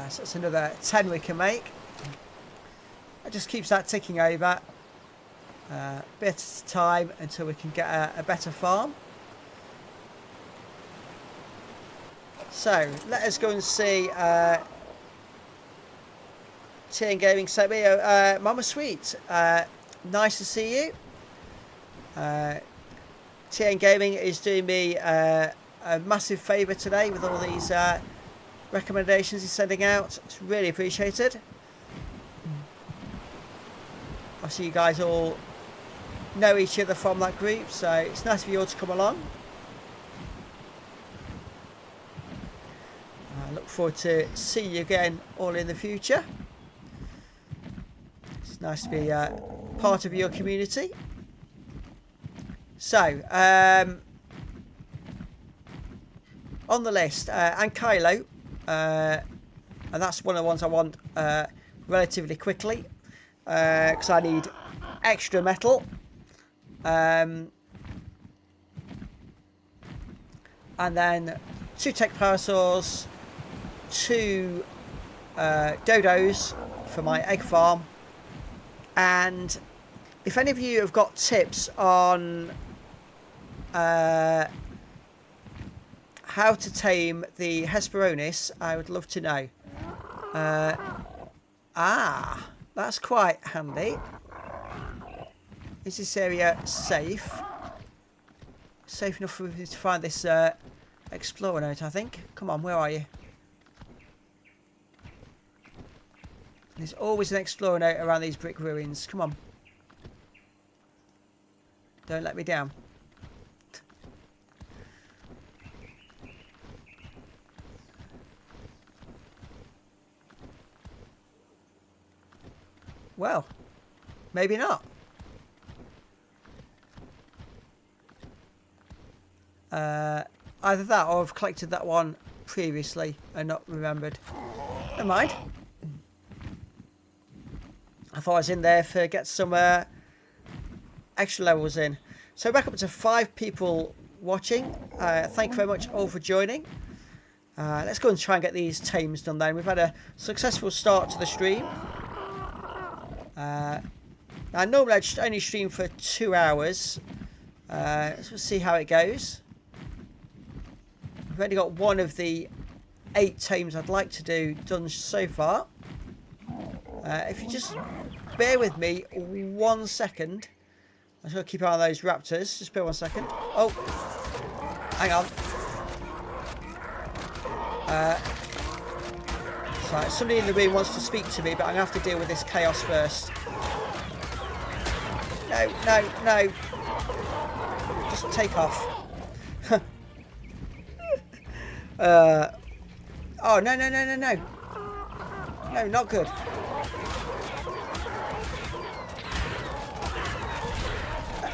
So that's another 10 we can make. It just keeps that ticking over. Bit at a time until we can get a better farm. So let us go and see TN Gaming sent me Mama Sweet. Nice to see you. TN Gaming is doing me a massive favour today with all these recommendations he's sending out. It's really appreciated. Obviously you guys all know each other from that group, so it's nice for you all to come along. I look forward to seeing you again all in the future. It's nice to be part of your community. So, on the list, and Kylo, and that's one of the ones I want relatively quickly, because I need extra metal. And then 2 tech parasaurs, 2 dodos for my egg farm, and if any of you have got tips on how to tame the Hesperornis, I would love to know. That's quite handy. Is this area safe? Safe enough for me to find this explorer note, I think. Come on, where are you? There's always an explorer note around these brick ruins. Come on. Don't let me down. Well, maybe not. Either that or I've collected that one previously and not remembered. Never mind. I thought I was in there to get some extra levels in. So back up to 5 people watching. Thank you very much all for joining. Let's go and try and get these tames done then. We've had a successful start to the stream. Now normally I just only stream for 2 hours. Let's see how it goes. We've only got one of the 8 tames I'd like to do done so far. If you just bear with me 1 second. I'm just going to keep an eye on those raptors. Just bear 1 second. Oh, hang on. Sorry, somebody in the room wants to speak to me, but I'm going to have to deal with this chaos first. No, no, no. Just take off. Oh, no, no, no, no, no. No, not good.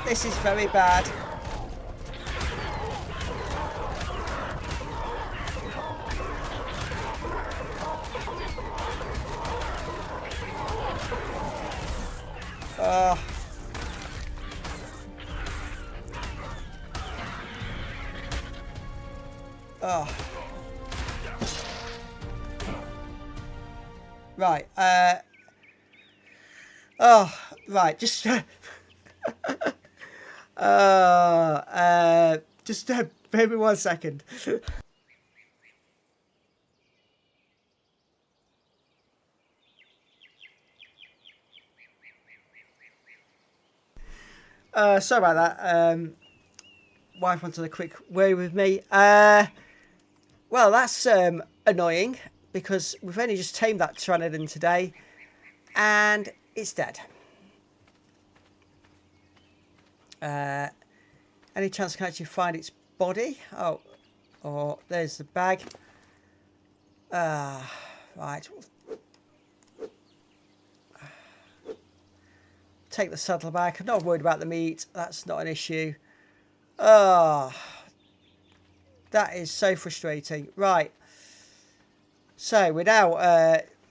This is very bad. Right. Right. Just. Just bear me 1 second. Sorry about that. Wife wanted a quick word with me. Well, that's annoying because we've only just tamed that Pteranodon today, and it's dead. Any chance I can actually find its body? Oh, there's the bag. Right. Take the saddle back. I'm not worried about the meat. That's not an issue. That is so frustrating. Right. So we're now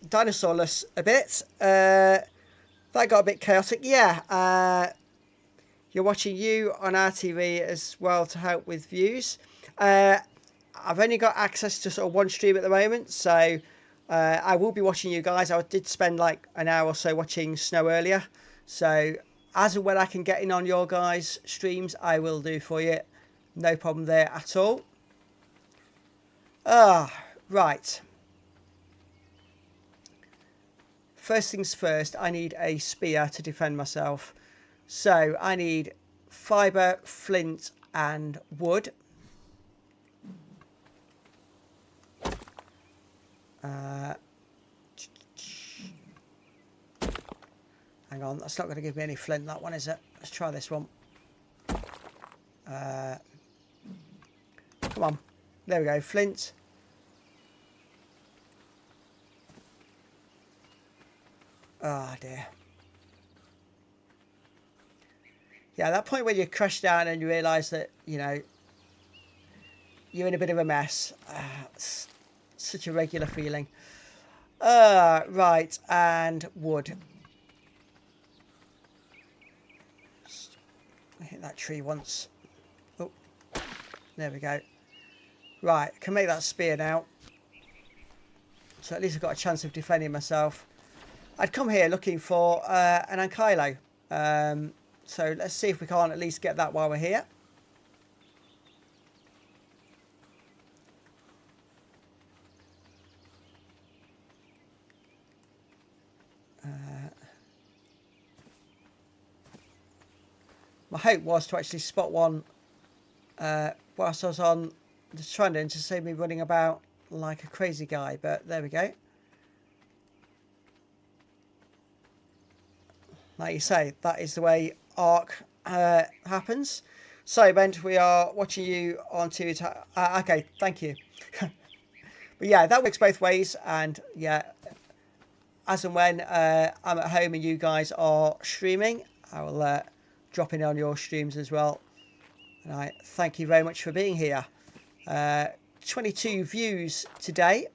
dinosaurless a bit. That got a bit chaotic. Yeah. You're watching you on RTV as well to help with views. I've only got access to sort of one stream at the moment, so I will be watching you guys. I did spend like an hour or so watching Snow earlier, so as and when I can get in on your guys' streams, I will do for you. No problem there at all. Right. First things first, I need a spear to defend myself. So I need fibre, flint and wood. Hang on, that's not going to give me any flint, that one, is it? Let's try this one. Come on. There we go, flint. Oh dear. Yeah, at that point when you crash down and you realise that, you know, you're in a bit of a mess. It's such a regular feeling. Right, and wood. Just hit that tree once. Oh, there we go. Right, I can make that spear now. So at least I've got a chance of defending myself. I'd come here looking for an ankylo. So let's see if we can't at least get that while we're here. My hope was to actually spot one whilst I was on the trending to save me running about like a crazy guy, but there we go. Like you say, that is the way ARK happens. So, Bent, we are watching you on TV. Okay, thank you. But yeah, that works both ways, and yeah, as and when I'm at home and you guys are streaming, I will drop in on your streams as well. And I thank you very much for being here. 22 views today.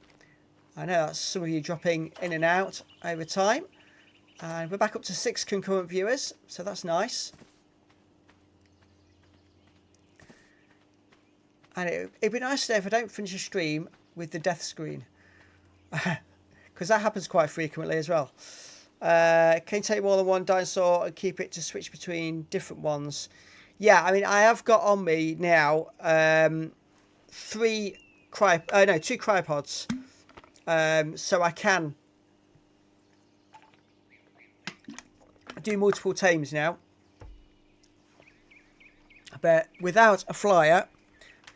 I know that's some of you dropping in and out over time. And we're back up to 6 concurrent viewers, so that's nice. And it'd be nice today if I don't finish a stream with the death screen. Because that happens quite frequently as well. Can you take more than one dinosaur and keep it to switch between different ones? Yeah, I mean, I have got on me now 2 cryopods. So I can do multiple tames now. But without a flyer,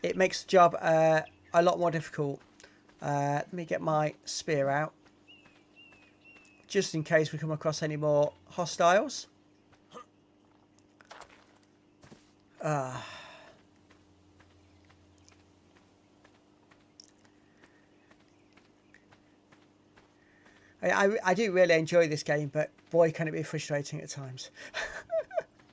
it makes the job a lot more difficult. Let me get my spear out. Just in case we come across any more hostiles. I do really enjoy this game, but boy, can it be frustrating at times.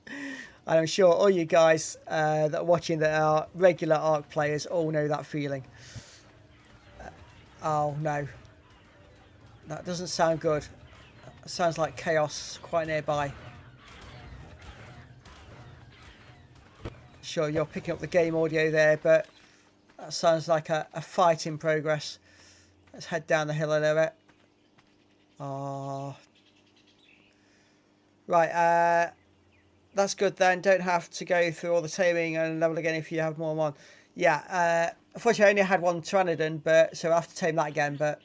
And I'm sure all you guys that are watching that are regular ARK players all know that feeling. Oh no. That doesn't sound good. It sounds like chaos quite nearby. Sure, you're picking up the game audio there, but that sounds like a fight in progress. Let's head down the hill a little bit. Oh. Right, that's good then. Don't have to go through all the taming and level again if you have more than one. Yeah, unfortunately I only had one Pteranodon, but so I have to tame that again. But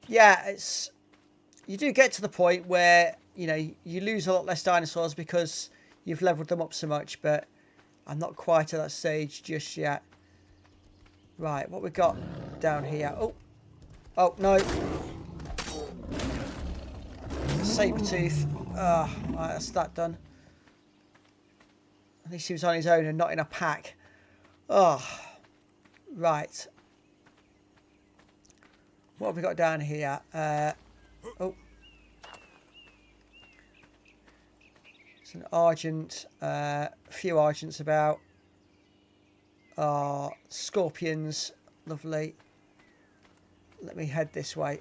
yeah, you do get to the point where, you know, you lose a lot less dinosaurs because you've leveled them up so much, but I'm not quite at that stage just yet. Right, what we got down here? Oh no. Sabertooth. Right, that's that done. At least he was on his own and not in a pack. Oh, right. What have we got down here? Oh. It's an Argent. A few Argents about. Scorpions. Lovely. Let me head this way.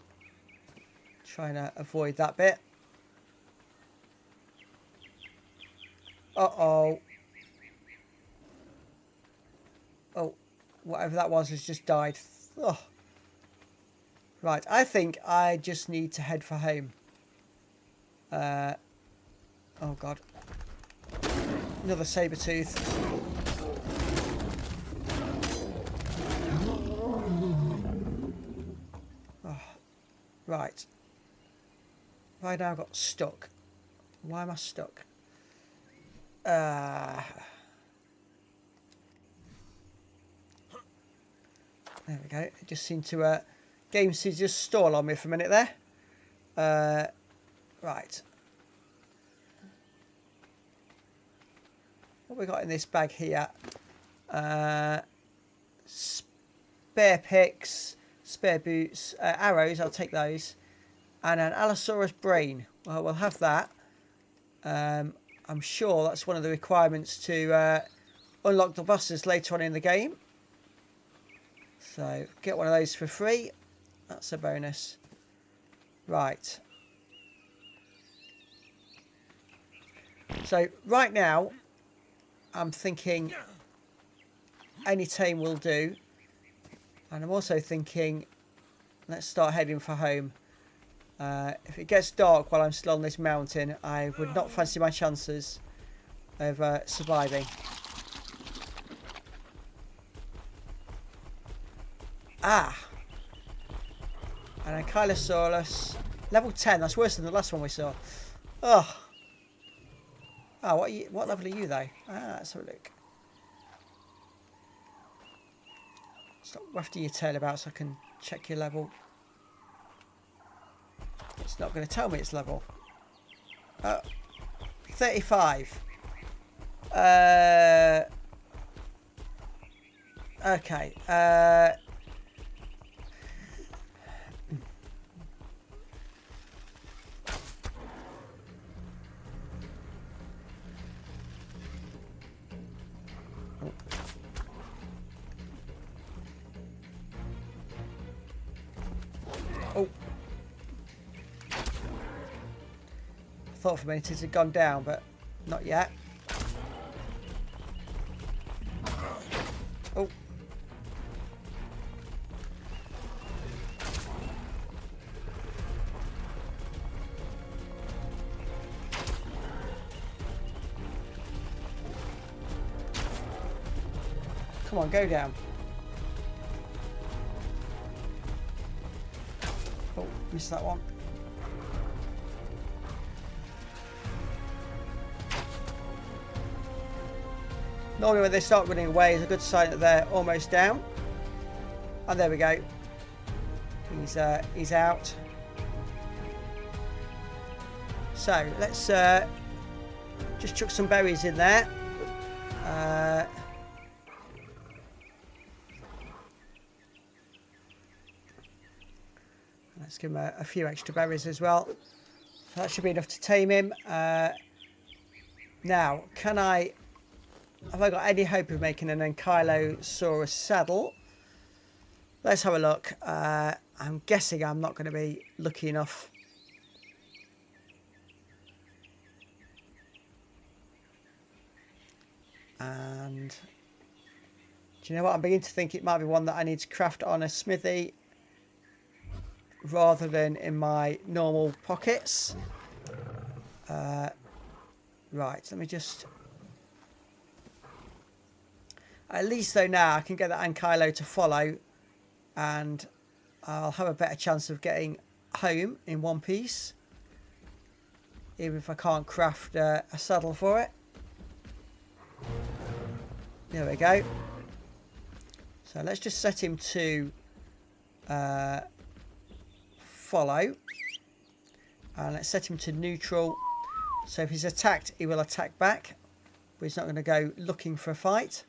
Trying to avoid that bit. Uh-oh. Oh, whatever that was has just died. Oh. Right, I think I just need to head for home. Oh god. Another Sabertooth. Oh. Right. Have I now got stuck? Why am I stuck? There we go. It just seemed to game seemed to just stall on me for a minute there. Right. What we got in this bag here? Spare picks, spare boots, arrows. I'll take those, and an Allosaurus brain. Well, we'll have that. I'm sure that's one of the requirements to unlock the bosses later on in the game. So get one of those for free. That's a bonus. Right. So right now, I'm thinking any tame will do. And I'm also thinking, let's start heading for home. If it gets dark while I'm still on this mountain, I would not fancy my chances of surviving. Ah! And Ankylosaurus. Level 10, that's worse than the last one we saw. Oh! Oh, what level are you though? Ah, let's have a look. Stop wafting your tail about so I can check your level. It's not going to tell me its level. 35. Okay. Oh. I thought for a minute it had gone down, but not yet. Oh. Come on, go down. Oh, missed that one. Normally when they start running away is a good sign that they're almost down. And there we go. He's out. So let's just chuck some berries in there. Let's give him a few extra berries as well. So that should be enough to tame him. Now, have I got any hope of making an Ankylosaurus saddle? Let's have a look. I'm guessing I'm not going to be lucky enough. And do you know what? I'm beginning to think it might be one that I need to craft on a smithy rather than in my normal pockets. Right, let me just... At least though now I can get that Ankylo to follow and I'll have a better chance of getting home in one piece. Even if I can't craft a saddle for it. There we go. So let's just set him to follow. And let's set him to neutral. So if he's attacked, he will attack back. But he's not going to go looking for a fight.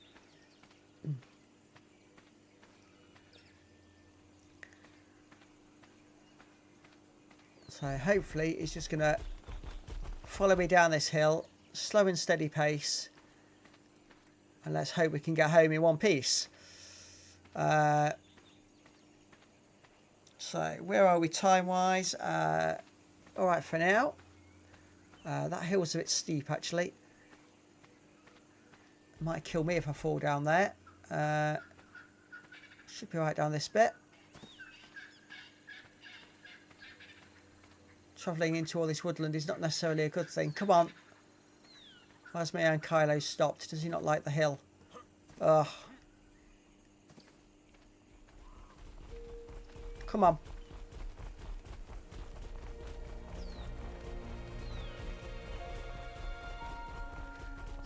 So hopefully he's just going to follow me down this hill, slow and steady pace, and let's hope we can get home in one piece. So where are we time wise? All right for now. That hill's a bit steep actually. Might kill me if I fall down there. Should be right down this bit. Travelling into all this woodland is not necessarily a good thing. Come on. Why's my Ankylo stopped? Does he not like the hill? Ugh. Come on.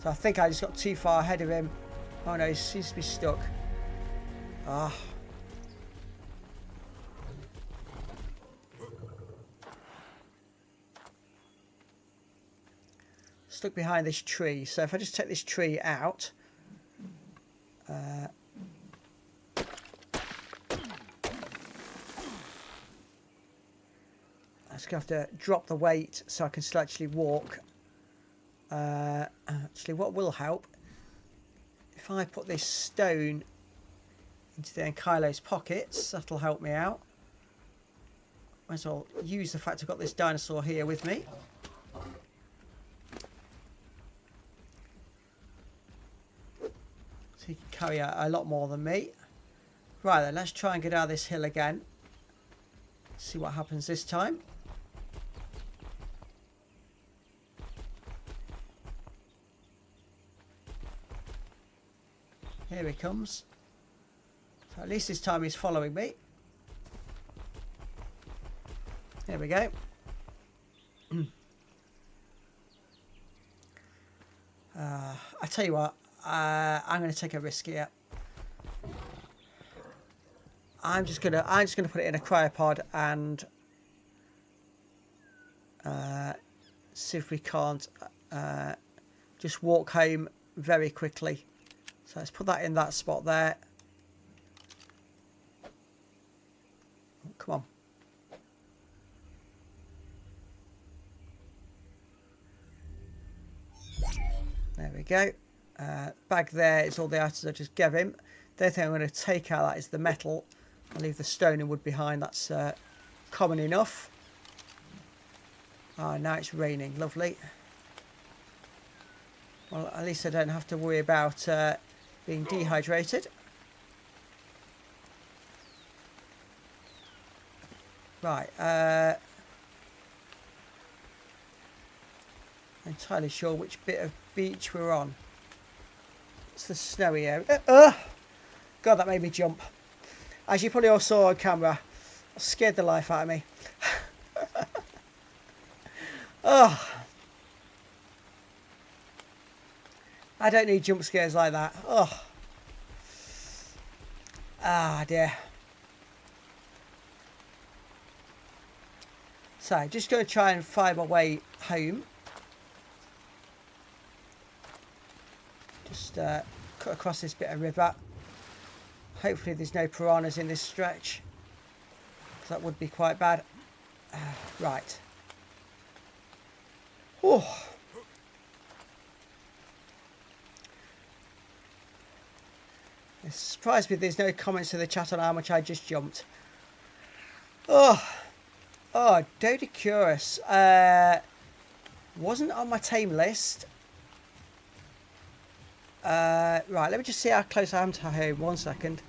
So I think I just got too far ahead of him. Oh no, he seems to be stuck. Ah. stuck behind this tree. So if I just take this tree out, I'm just going to have to drop the weight so I can still actually walk. Actually, what will help, if I put this stone into the Kylo's pockets, that'll help me out. Might as well use the fact I've got this dinosaur here with me. So he can carry a lot more than me. Right then, let's try and get out of this hill again. See what happens this time. Here he comes. So at least this time he's following me. There we go. I tell you what, I'm going to take a risk here. I'm just gonna put it in a cryopod and see if we can't just walk home very quickly. So let's put that in that spot there. Oh, come on. There we go. Bag there is all the items I just gave him. The only thing I'm going to take out of that is the metal. I'll leave the stone and wood behind. That's common enough. Ah, now it's raining. Lovely. Well, at least I don't have to worry about being dehydrated. Right. Entirely sure which bit of beach we're on. It's the snowy area. God, that made me jump. As you probably all saw on camera, it scared the life out of me. Oh, I don't need jump scares like that. Oh, ah dear. So, just going to try and find my way home. Just cut across this bit of river. Hopefully there's no piranhas in this stretch, because that would be quite bad. Right. Oh. It surprised me there's no comments in the chat on how much I just jumped. Oh, Dodicurus. Wasn't on my tame list. Right, let me just see how close I am to home. 1 second.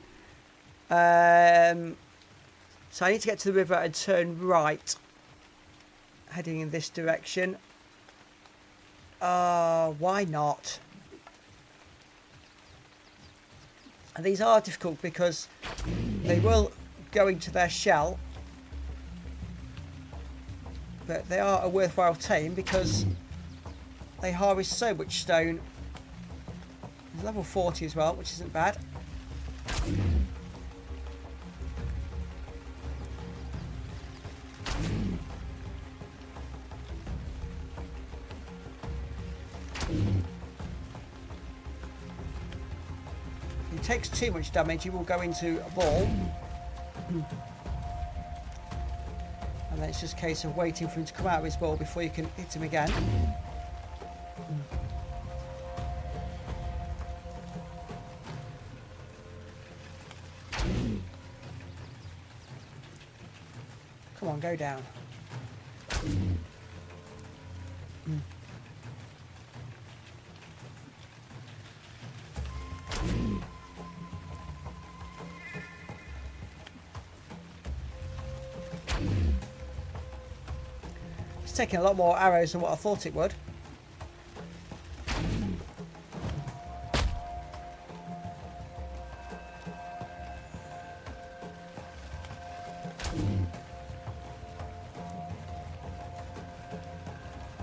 So I need to get to the river and turn right, heading in this direction. Why not? And these are difficult because they will go into their shell, but they are a worthwhile tame because they harvest so much stone. Level 40 as well, which isn't bad. If he takes too much damage, he will go into a ball. And then it's just a case of waiting for him to come out of his ball before you can hit him again. Come on, go down. It's taking a lot more arrows than what I thought it would.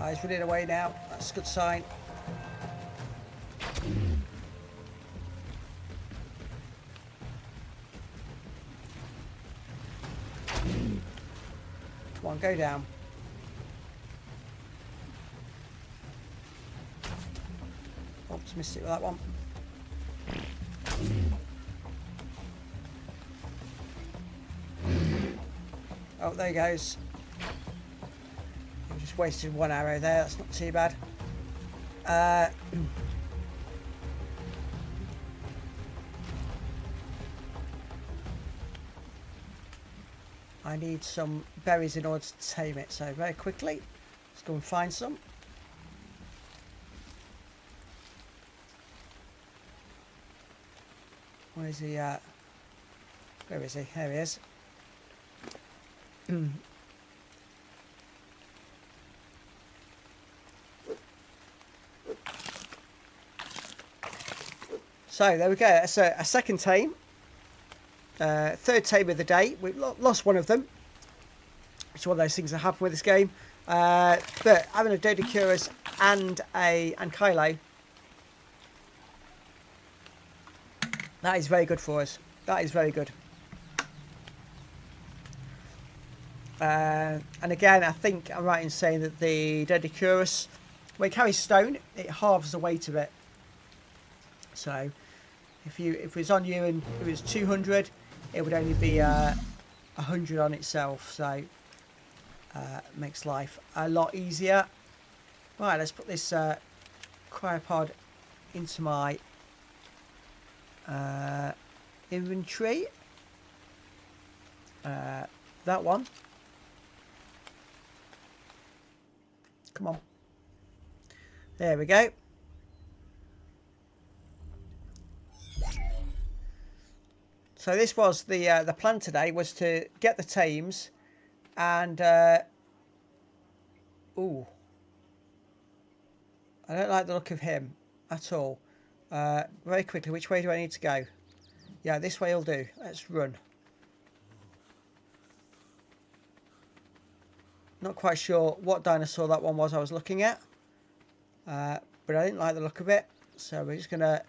He's running away now. That's a good sign. Come on, go down. Just missed it with that one. Oh, there he goes. I just wasted one arrow there. That's not too bad. I need some berries in order to tame it. So very quickly, let's go and find some. Where is he at? Where is he? There he is. So there we go. That's a second tame. Third tame of the day. We've lost one of them. It's one of those things that happen with this game. But having a Dodecurus and Kylo, that is very good for us. That is very good. And again, I think I'm right in saying that the Dodecurus, when it carries stone, it halves the weight of it. So if it was on you and it was 200, it would only be 100 on itself. So makes life a lot easier. Right, let's put this cryopod into my inventory. That one. Come on. There we go. So this was the plan today, was to get the tames and ooh, I don't like the look of him at all. Very quickly, which way do I need to go? Yeah, this way will do. Let's run. Not quite sure what dinosaur that one was I was looking at, but I didn't like the look of it, so we're just going to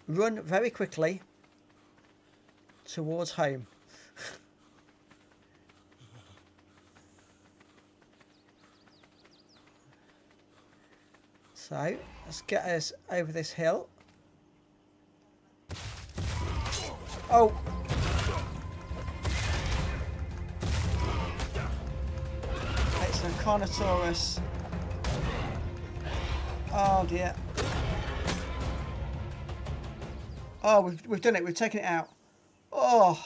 run very quickly towards home. So let's get us over this hill. Oh! Excellent, Carnotaurus. Oh dear. Oh, we've done it. We've taken it out. Oh.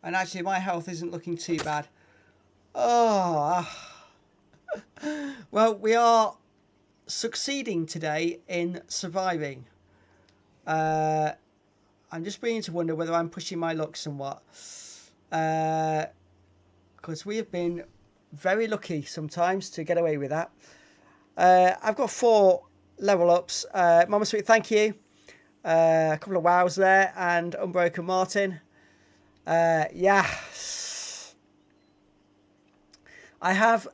And actually, my health isn't looking too bad. Oh. Well, we are succeeding today in surviving. I'm just beginning to wonder whether I'm pushing my luck somewhat. Because we have been very lucky sometimes to get away with that. I've got 4 level ups. Mama Sweet, thank you. A couple of wows there, and Unbroken Martin. Yeah. I have,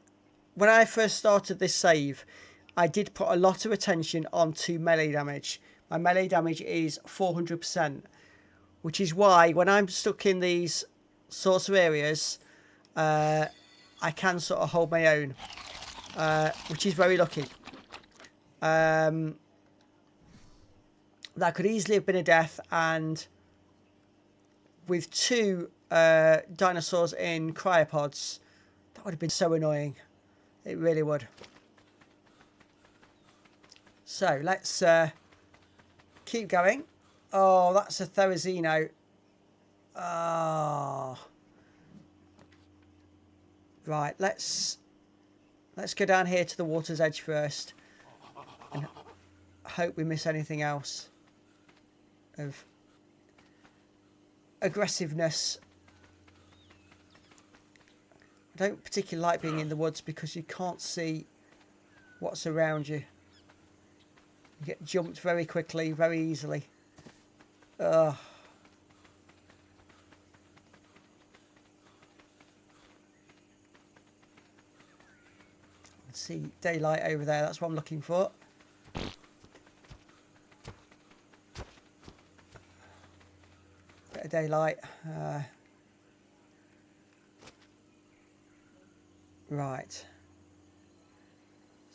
when I first started this save, I did put a lot of attention onto melee damage. My melee damage is 400%, which is why when I'm stuck in these sorts of areas, I can sort of hold my own, which is very lucky. That could easily have been a death, and with 2 dinosaurs in cryopods, that would have been so annoying. It really would. So let's keep going. Oh, that's a Therizino. Oh. Right, let's go down here to the water's edge first and hope we miss anything else of aggressiveness. I don't particularly like being in the woods because you can't see what's around you. You get jumped very quickly, very easily. Ugh. Let's see daylight over there. That's what I'm looking for. Bit of daylight. Right.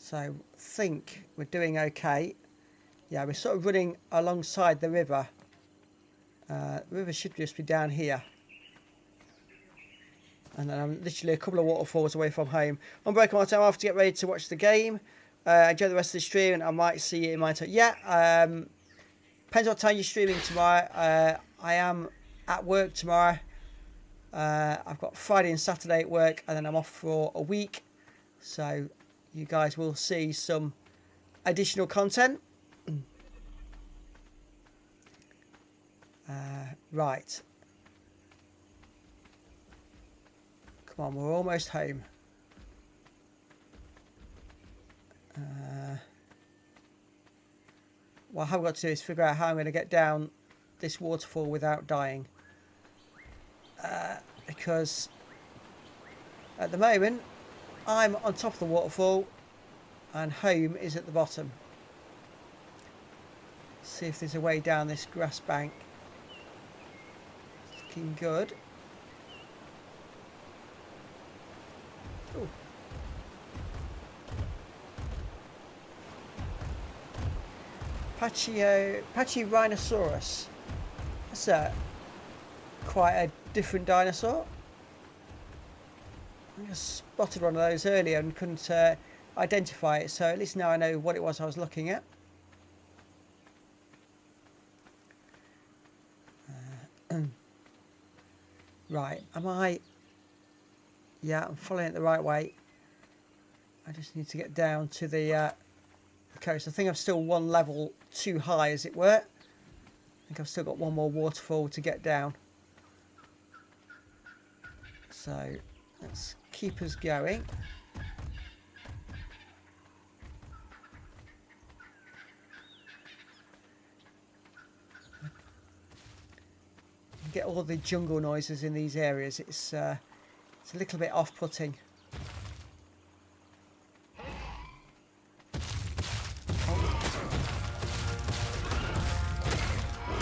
So I think we're doing okay. Yeah, we're sort of running alongside the river. The river should just be down here. And then I'm literally a couple of waterfalls away from home. I'm breaking my time off to get ready to watch the game. Enjoy the rest of the stream, and I might see you in my time. Yeah, depends what time you're streaming tomorrow. I am at work tomorrow. I've got Friday and Saturday at work, and then I'm off for a week. So you guys will see some additional content. Right. Come on, we're almost home. What I have got to do is figure out how I'm going to get down this waterfall without dying. Because at the moment, I'm on top of the waterfall and home is at the bottom. See if there's a way down this grass bank. It's looking good. Ooh. Pachyrhinosaurus. That's quite a different dinosaur. I just spotted one of those earlier and couldn't identify it, so at least now I know what it was I was looking at. Right, am I... Yeah, I'm following it the right way. I just need to get down to the coast. I think I'm still one level too high, as it were. I think I've still got one more waterfall to get down. So let's keep us going. You get all the jungle noises in these areas. It's a little bit off-putting.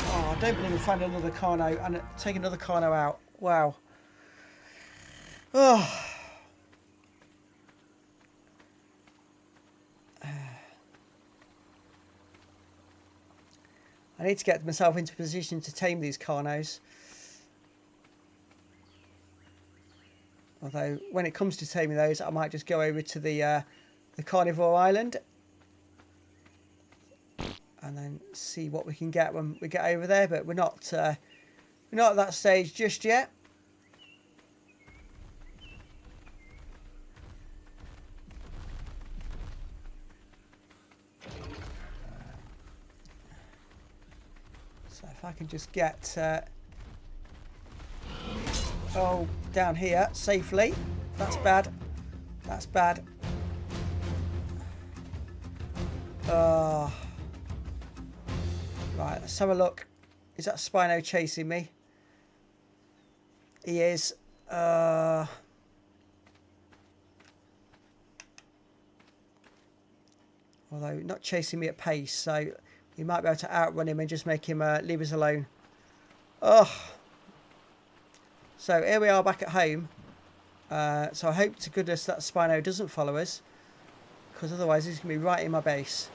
Oh, I don't believe we found another Carno and take another Carno out. Wow. Oh. I need to get myself into position to tame these Carnos. Although, when it comes to taming those, I might just go over to the Carnivore Island and then see what we can get when we get over there. But we're not at that stage just yet. So if I can just get down here safely. That's bad. That's bad. Right, let's have a look. Is that Spino chasing me? He is. Although not chasing me at pace, so you might be able to outrun him and just make him leave us alone. Oh. So here we are back at home. So I hope to goodness that Spino doesn't follow us, because otherwise he's going to be right in my base.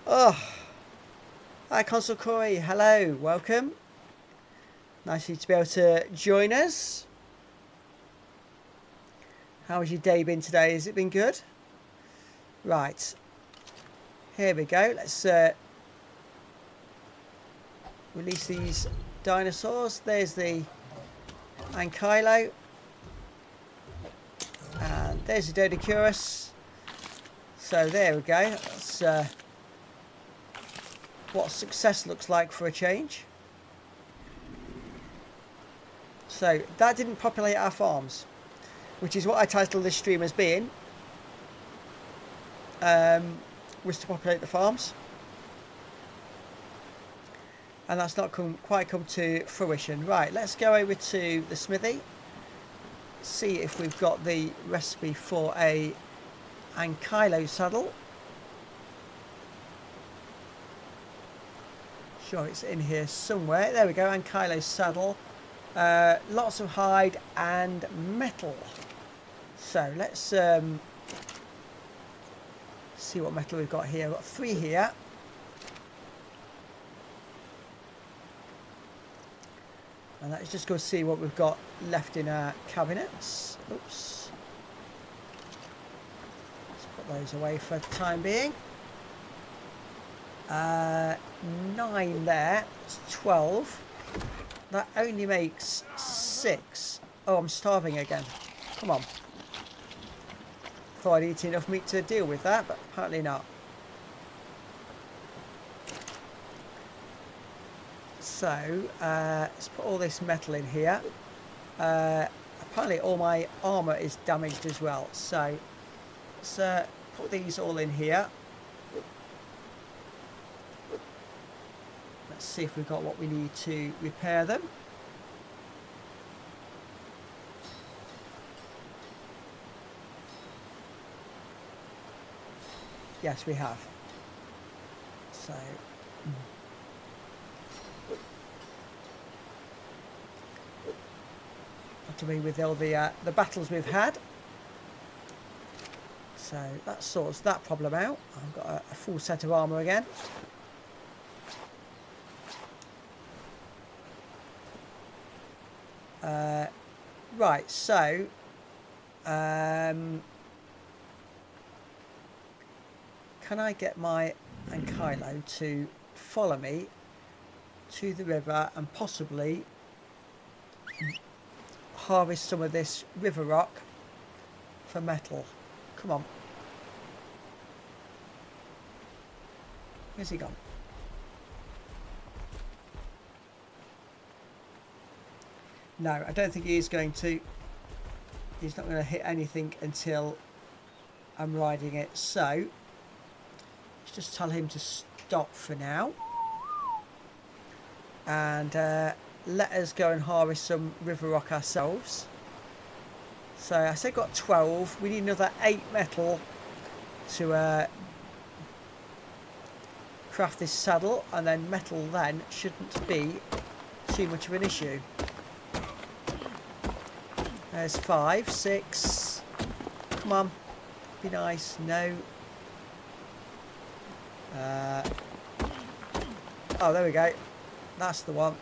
Oh. Hi Consul Corey, hello, welcome. Nice of you to be able to join us. How has your day been today? Has it been good? Right. Here we go. Let's release these dinosaurs. There's the Ankylo. And there's the Dodicurus. So there we go. That's what success looks like for a change. So that didn't populate our farms, which is what I titled this stream as being. Was to populate the farms. And that's not quite come to fruition. Right, let's go over to the smithy. See if we've got the recipe for a Ankylo saddle. Sure, it's in here somewhere. There we go, Ankylo saddle. Lots of hide and metal. So let's see what metal we've got here. We've got 3 here. And let's just go see what we've got left in our cabinets. Oops. Let's put those away for the time being. 9 there. It's 12. That only makes 6. Oh, I'm starving again. Come on. Thought I'd eat enough meat to deal with that, but apparently not. So, let's put all this metal in here. Apparently all my armour is damaged as well. So, let's put these all in here. Let's see if we've got what we need to repair them. Yes, we have. So, to be with all the battles we've had. So that sorts that problem out. I've got a full set of armour again. Right, so can I get my Ankylo to follow me to the river and possibly harvest some of this river rock for metal? Come on. Where's he gone? No, I don't think he is going to. He's not going to hit anything until I'm riding it. So, let's just tell him to stop for now. And let us go and harvest some river rock ourselves. So I said got 12. We need another 8 metal to craft this saddle, and then metal then shouldn't be too much of an issue. There's 5, 6. Come on, be nice. No. Oh, there we go. That's the one.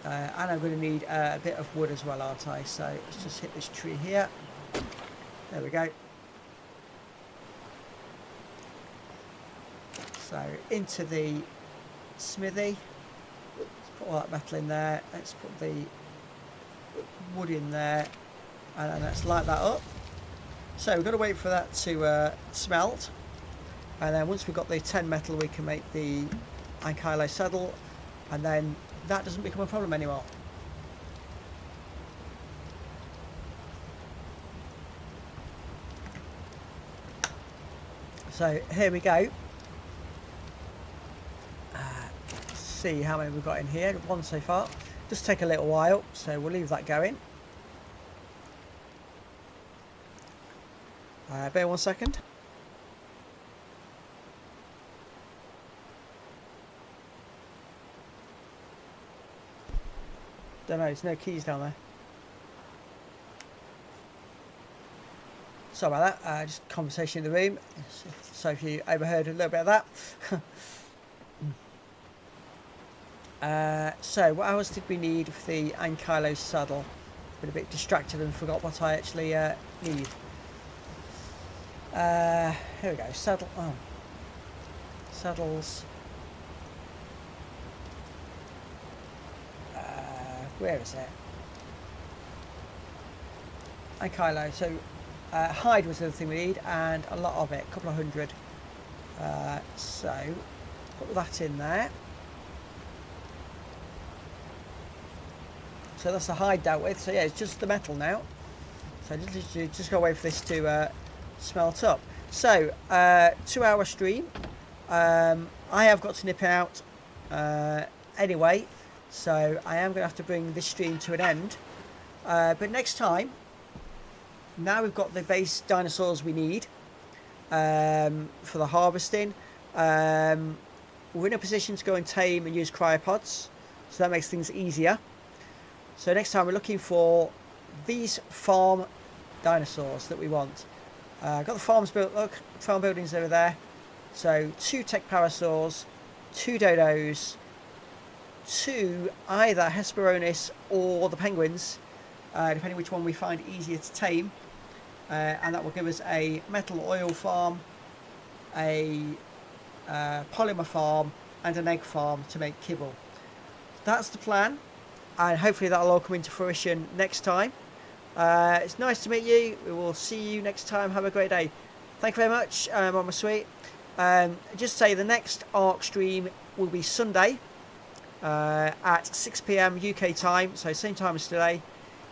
And I'm going to need a bit of wood as well, aren't I? So let's just hit this tree here. There we go. So into the smithy. Let's put all that metal in there. Let's put the wood in there. And then let's light that up. So we've got to wait for that to smelt. And then once we've got the 10 metal, we can make the Ankylo saddle. And then that doesn't become a problem anymore. So here we go. See how many we've got in here. 1 so far. Just take a little while, so we'll leave that going. Bear 1 second. Don't know, there's no keys down there. Sorry about that, just conversation in the room. So if you overheard a little bit of that. So what else did we need for the Ankylo saddle? Been a bit distracted and forgot what I actually need. Here we go, saddle, saddles. Where is it? Ankylo. So hide was the other thing we need, and a lot of it, a couple of hundred. So put that in there. So that's the hide dealt with. So yeah, it's just the metal now. So just gotta wait for this to smelt up. So 2-hour stream. I have got to nip out anyway. So I am going to have to bring this stream to an end. But next time, now we've got the base dinosaurs we need for the harvesting. We're in a position to go and tame and use cryopods. So that makes things easier. So next time we're looking for these farm dinosaurs that we want. Got the farms built. Look, farm buildings over there. So 2 tech parasaurs, 2 dodos, 2 either Hesperornis or the penguins, depending which one we find easier to tame. And that will give us a metal oil farm, a polymer farm, and an egg farm to make kibble. That's the plan, and hopefully that'll all come into fruition next time. It's nice to meet you. We will see you next time. Have a great day. Thank you very much, Mama Sweet. Just say the next ARK stream will be Sunday at 6 PM UK time, so same time as today.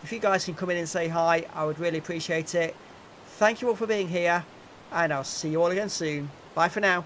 If you guys can come in and say hi, I would really appreciate it. Thank you all for being here, and I'll see you all again soon. Bye for now.